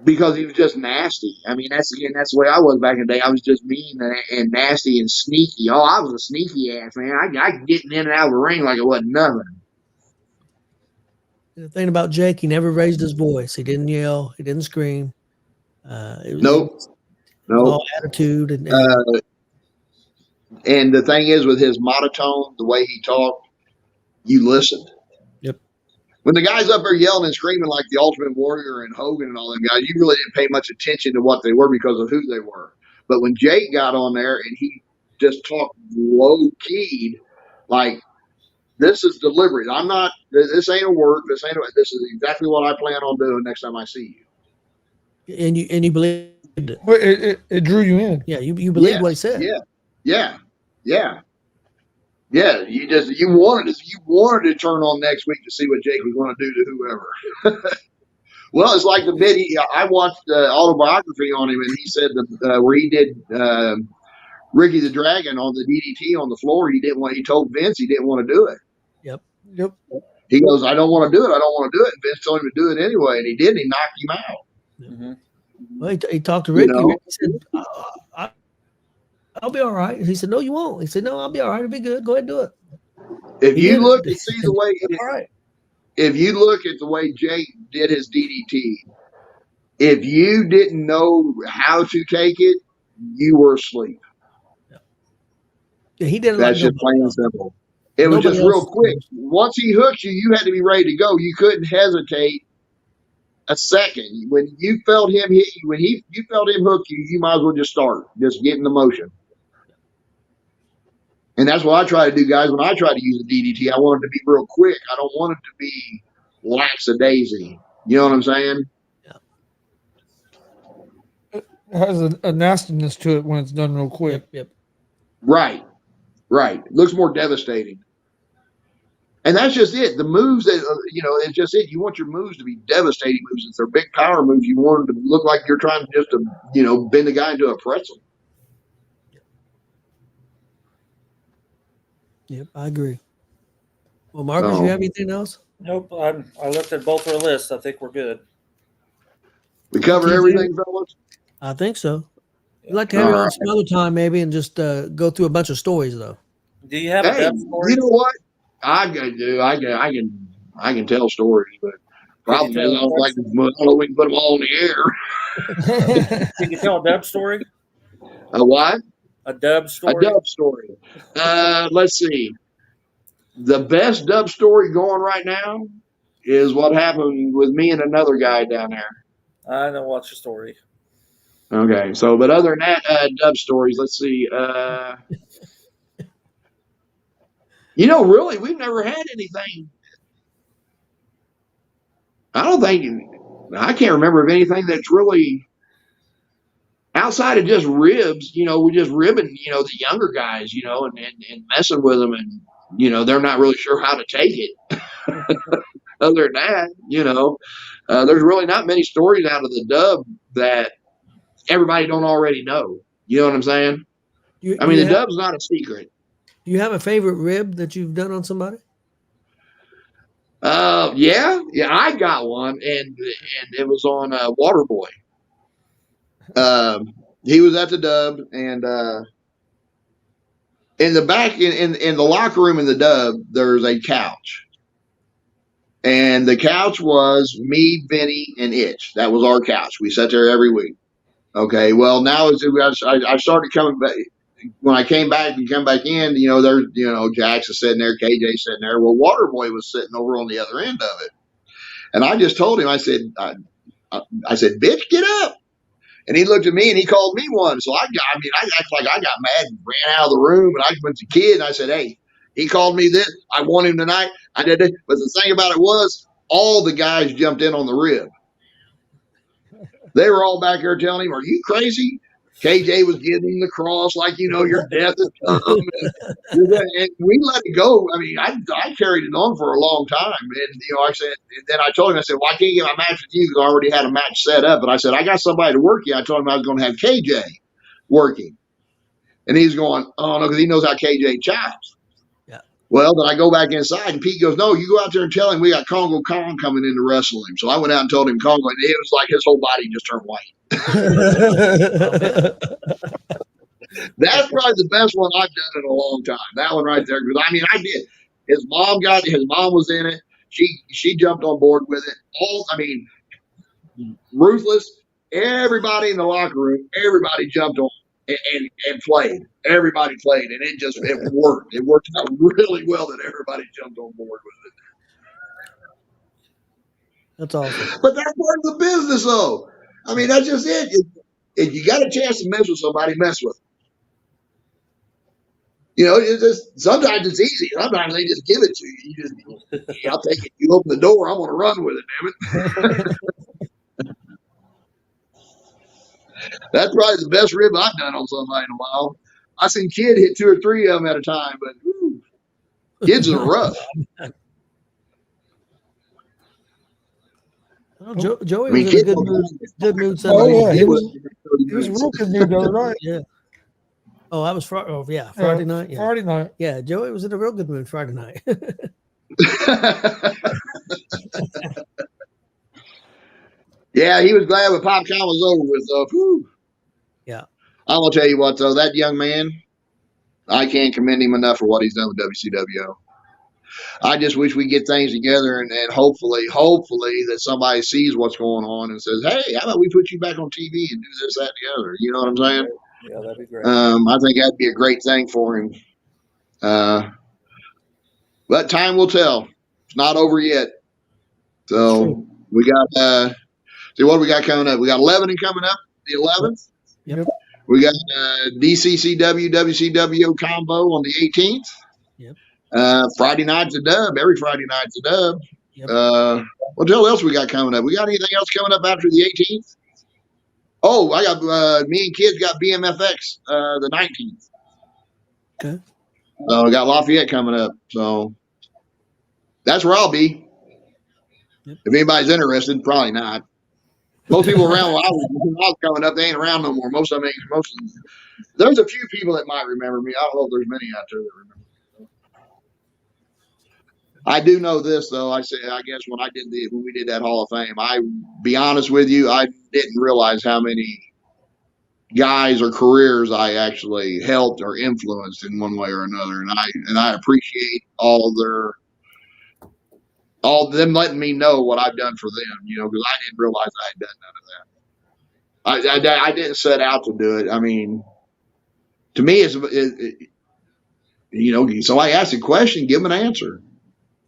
Speaker 5: because he was just nasty. I mean, that's the way I was back in the day. I was just mean and nasty and sneaky. Oh, I was a sneaky ass man. I could get in and out of the ring like it wasn't nothing.
Speaker 6: The thing about Jake, he never raised his voice. He didn't yell. He didn't scream.
Speaker 5: Nope.
Speaker 6: All attitude and
Speaker 5: the thing is, with his monotone, the way he talked, you listened.
Speaker 6: Yep.
Speaker 5: When the guy's up there yelling and screaming like the Ultimate Warrior and Hogan and all them guys, you really didn't pay much attention to what they were because of who they were. But when Jake got on there and he just talked low keyed, like, this is deliberate. This ain't a work. This is exactly what I plan on doing next time I see
Speaker 6: you. And you believed it.
Speaker 4: Well, it drew you in.
Speaker 6: Yeah, you believed what he said.
Speaker 5: Yeah. You wanted to turn on next week to see what Jake was going to do to whoever. Well, it's like the bit I watched autobiography on him, and he said where he did Ricky the Dragon on the DDT on the floor. He told Vince he didn't want to do it.
Speaker 6: Yep.
Speaker 5: He goes, I don't want to do it. I don't want to do it. And Vince told him to do it anyway, and he did. And he knocked him out.
Speaker 7: Mm-hmm.
Speaker 6: Well, he talked to Ricky.
Speaker 5: You know?
Speaker 6: Ricky said, I'll be all right. He said, no, you won't. He said, no, I'll be all right. It'll be good. Go ahead and do it.
Speaker 5: If
Speaker 6: He
Speaker 5: you
Speaker 6: did
Speaker 5: look
Speaker 6: it.
Speaker 5: and see the way,
Speaker 6: All right.
Speaker 5: if you look at the way Jake did his DDT, if you didn't know how to take it, you were asleep.
Speaker 6: Yeah, he didn't
Speaker 5: That's
Speaker 6: like
Speaker 5: just plain and simple. It was
Speaker 6: Nobody
Speaker 5: just real
Speaker 6: else-
Speaker 5: quick. Once he hooked you, you had to be ready to go. You couldn't hesitate a second. When you felt him hit you, when you felt him hook you, you might as well just start. Just get in the motion. And that's what I try to do, guys. When I try to use a DDT, I want it to be real quick. I don't want it to be lackadaisy. You know what I'm saying?
Speaker 4: It has a nastiness to it when it's done real quick.
Speaker 6: Yep.
Speaker 5: Right. It looks more devastating. And that's just it. The moves that, it's just it. You want your moves to be devastating moves. If they're big power moves, you want them to look like you're trying to bend the guy into a pretzel.
Speaker 6: Yep, I agree. Well, Marcus, you have anything else?
Speaker 7: Nope. I looked at both our lists. I think we're good.
Speaker 5: We cover everything, fellas?
Speaker 6: I think so. I'd like to have you on some other time, maybe, and just go through a bunch of stories, though.
Speaker 7: Do you have a depth story?
Speaker 5: You know what? I can tell stories, but problem is I don't like them. I don't know if we can put them all in the air.
Speaker 7: Can you tell a dub story?
Speaker 5: A what?
Speaker 7: A dub story?
Speaker 5: A dub story. Let's see. The best dub story going right now is what happened with me and another guy down there.
Speaker 7: I know what's your story.
Speaker 5: Okay, so but other than that, dub stories. Let's see. Really, we've never had anything. I can't remember of anything that's really outside of just ribs. We're just ribbing, the younger guys, and messing with them, and they're not really sure how to take it. Other than that, there's really not many stories out of the dub that everybody don't already know. You know what I'm saying? The dub's not a secret.
Speaker 6: Do you have a favorite rib that you've done on somebody?
Speaker 5: Yeah, I got one, and it was on Waterboy. He was at the dub, and in the back in the locker room in the dub, there's a couch, and the couch was me, Vinny, and Itch. That was our couch. We sat there every week. Okay, well now I started coming back. When I came back and come back in, there's, Jackson sitting there, KJ sitting there. Well, Waterboy was sitting over on the other end of it. And I just told him, I said, bitch, get up. And he looked at me and he called me one. So I act like I got mad and ran out of the room. And I went to Kid and I said, hey, he called me this. I want him tonight. I did it. But the thing about it was all the guys jumped in on the rib. They were all back there telling him, are you crazy? KJ was giving him the cross like, your death is come. And we let it go. I carried it on for a long time. And, I said, and then I told him, I said, well, I can't get my match with you because I already had a match set up. But I said, I got somebody to work you. I told him I was going to have KJ working. And he's going, oh, no, because he knows how KJ chops.
Speaker 6: Yeah.
Speaker 5: Well, then I go back inside and Pete goes, no, you go out there and tell him we got Congo Kong coming in to wrestle him. So I went out and told him Congo, and it was like his whole body just turned white. That's probably the best one I've done in a long time. That one right there. Because I did. His mom was in it. She jumped on board with it. Ruthless. Everybody in the locker room, everybody jumped on and played. Everybody played, and it worked. It worked out really well that everybody jumped on board with it.
Speaker 6: That's awesome.
Speaker 5: But that's part of the business, though. That's just it. If you got a chance to mess with somebody, mess with them. Sometimes it's easy. Sometimes they just give it to you. I'll take it. You open the door, I'm going to run with it, damn it. That's probably the best rib I've done on somebody in a while. I seen Kid hit 2 or 3 of them at a time, but kids are rough.
Speaker 6: Well, Joey was in a good mood.
Speaker 4: Oh, yeah. He was a real good mood the other night.
Speaker 6: Yeah. Oh, that was Friday. Oh, yeah. Friday night. Yeah.
Speaker 4: Friday night.
Speaker 6: Yeah. Joey was in a real good mood Friday night.
Speaker 5: Yeah, he was glad when PopCon was over with. Whew.
Speaker 6: Yeah.
Speaker 5: I'm gonna tell you what, though, that young man, I can't commend him enough for what he's done with WCW. I just wish we get things together and hopefully that somebody sees what's going on and says, "Hey, how about we put you back on TV and do this, that, and the other?" You know what I'm saying?
Speaker 7: Yeah, that'd be great.
Speaker 5: I think that'd be a great thing for him. But time will tell. It's not over yet. So we got see what we got coming up. We got 11 coming up, the 11th.
Speaker 6: Yep.
Speaker 5: We got DCCW WCW combo on the 18th.
Speaker 6: Yep.
Speaker 5: Friday night's a dub. Every Friday night's a dub.
Speaker 6: Yep.
Speaker 5: What else we got coming up? We got anything else coming up after the 18th? Oh, I got me and kids got BMFX the 19th.
Speaker 6: Okay.
Speaker 5: So we got Lafayette coming up. So that's where I'll be.
Speaker 6: Yep.
Speaker 5: If anybody's interested, probably not. Most people around when I was coming up, they ain't around no more. Most of them, there's a few people that might remember me. I don't know if there's many out there that remember me. I do know this though. I guess when we did that Hall of Fame, I be honest with you, I didn't realize how many guys or careers I actually helped or influenced in one way or another, and I appreciate all them letting me know what I've done for them, because I didn't realize I had done none of that. I didn't set out to do it. I mean, to me, somebody asks a question, give them an answer.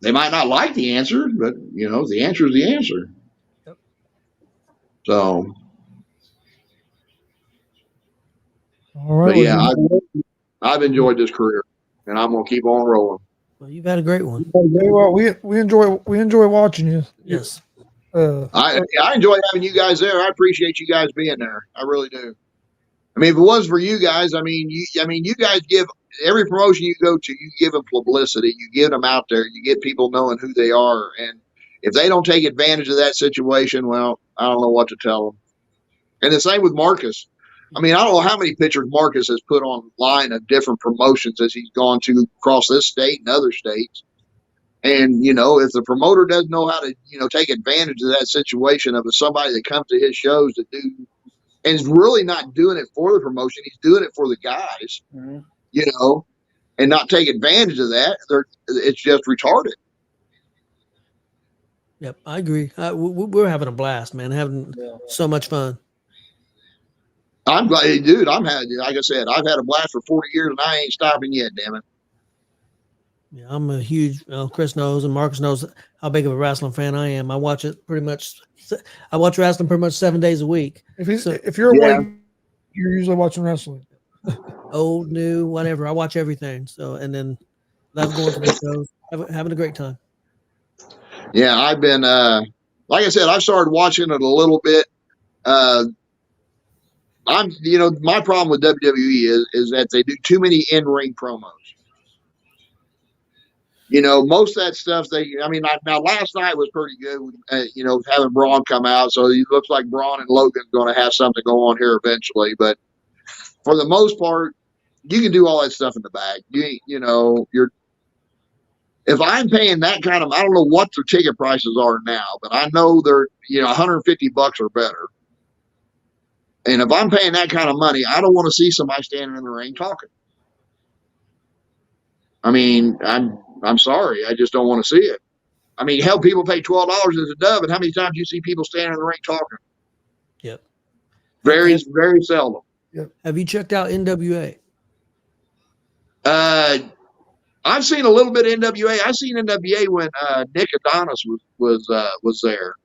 Speaker 5: They might not like the answer, but the answer is the answer.
Speaker 6: Yep.
Speaker 5: So,
Speaker 4: All right.
Speaker 5: but yeah, I've enjoyed this career, and I'm gonna keep on rolling.
Speaker 6: Well, you've had a great one.
Speaker 4: Well, we enjoy watching you.
Speaker 6: Yes.
Speaker 5: I enjoy having you guys there. I appreciate you guys being there. I really do. I mean, if it was for you guys, you guys give every promotion you go to, you give them publicity, you get them out there, you get people knowing who they are, and if they don't take advantage of that situation, well, I don't know what to tell them. And the same with Marcus. I mean, I don't know how many pictures Marcus has put online of different promotions as he's gone to across this state and other states. And, if the promoter doesn't know how to, take advantage of that situation of somebody that comes to his shows to do, and is really not doing it for the promotion, he's doing it for the guys, and not take advantage of that, it's just retarded.
Speaker 6: Yep, I agree. We're having a blast, man. Having so much fun.
Speaker 5: I'm glad, dude. Like I said, I've had a blast for 40 years, and I ain't stopping yet. Damn it.
Speaker 6: Yeah, I'm a huge. Chris knows, and Marcus knows how big of a wrestling fan I am. I watch wrestling pretty much 7 days a week.
Speaker 4: If you're awake, you're usually watching wrestling.
Speaker 6: Old, new, whatever. I watch everything. So, and then love going to the shows, having a great time.
Speaker 5: Yeah, I've been. Like I said, I started watching it a little bit. My problem with WWE is that they do too many in-ring promos. Most of that stuff now last night was pretty good, having Braun come out. So it looks like Braun and Logan's going to have something go on here eventually. But for the most part, you can do all that stuff in the back. If I'm paying that kind of, I don't know what their ticket prices are now, but I know they're, $150 or better. And if I'm paying that kind of money, I don't want to see somebody standing in the ring talking. I mean, I'm sorry. I just don't want to see it. I mean, hell, people pay $12 as a dub, and how many times do you see people standing in the ring talking?
Speaker 6: Yep.
Speaker 5: Very, very seldom.
Speaker 4: Yep.
Speaker 6: Have you checked out NWA?
Speaker 5: I've seen a little bit of NWA. I seen NWA when Nick Adonis was there.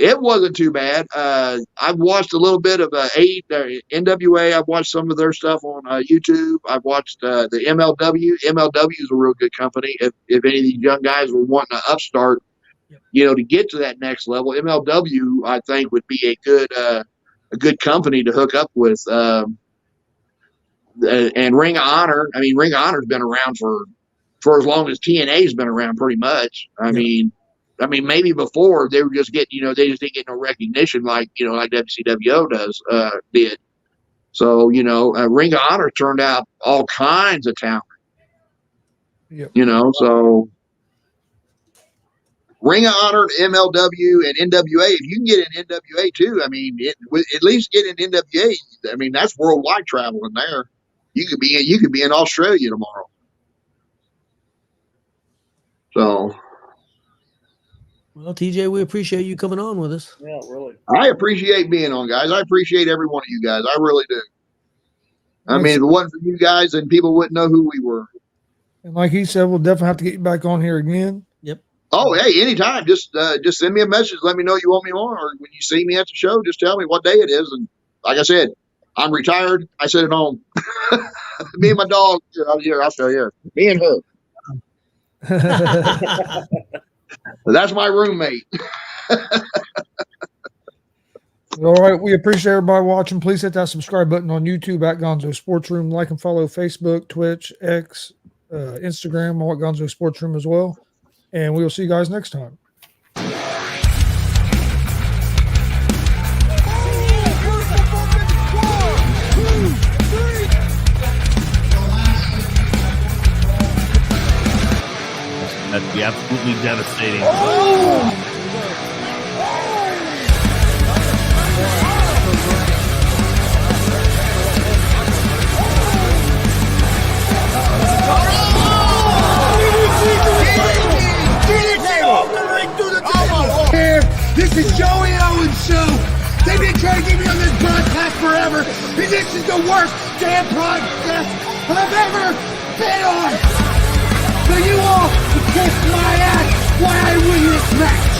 Speaker 5: It wasn't too bad. I've watched a little bit of NWA. I've watched some of their stuff on YouTube. I've watched the MLW. MLW is a real good company. If any of these young guys were wanting to upstart, to get to that next level, MLW I think would be a good company to hook up with. And Ring of Honor. I mean, Ring of Honor's been around for as long as TNA's been around, pretty much. I mean, maybe before they were just getting, they just didn't get no recognition like WCWO did. So, Ring of Honor turned out all kinds of talent.
Speaker 4: Yep.
Speaker 5: So Ring of Honor, MLW, and NWA. If you can get an NWA too, I mean, at least get an NWA. I mean, that's worldwide traveling there. You could be in Australia tomorrow. So,
Speaker 6: Well, TJ, we appreciate you coming on with us.
Speaker 7: Yeah, really.
Speaker 5: I appreciate being on, guys. I appreciate every one of you guys. I really do. I mean, if it wasn't for you guys, then people wouldn't know who we were.
Speaker 4: And like he said, we'll definitely have to get you back on here again.
Speaker 6: Yep.
Speaker 5: Oh, hey, anytime. Just send me a message. Let me know you want me on, or when you see me at the show, just tell me what day it is. And like I said, I'm retired. I sit at home. Me and my dog. I'll show you. Me and her. That's my roommate.
Speaker 4: All right. We appreciate everybody watching. Please hit that subscribe button on YouTube at Gonzo Sports Room. Like and follow Facebook, Twitch, X, Instagram, all at Gonzo Sports Room as well. And we will see you guys next time.
Speaker 2: That'd be absolutely devastating.
Speaker 3: This is G.W.R show. They've been trying to get me on this broadcast forever, and this is the worst damn broadcast I've ever been on. So you all can kiss my ass while I win this match.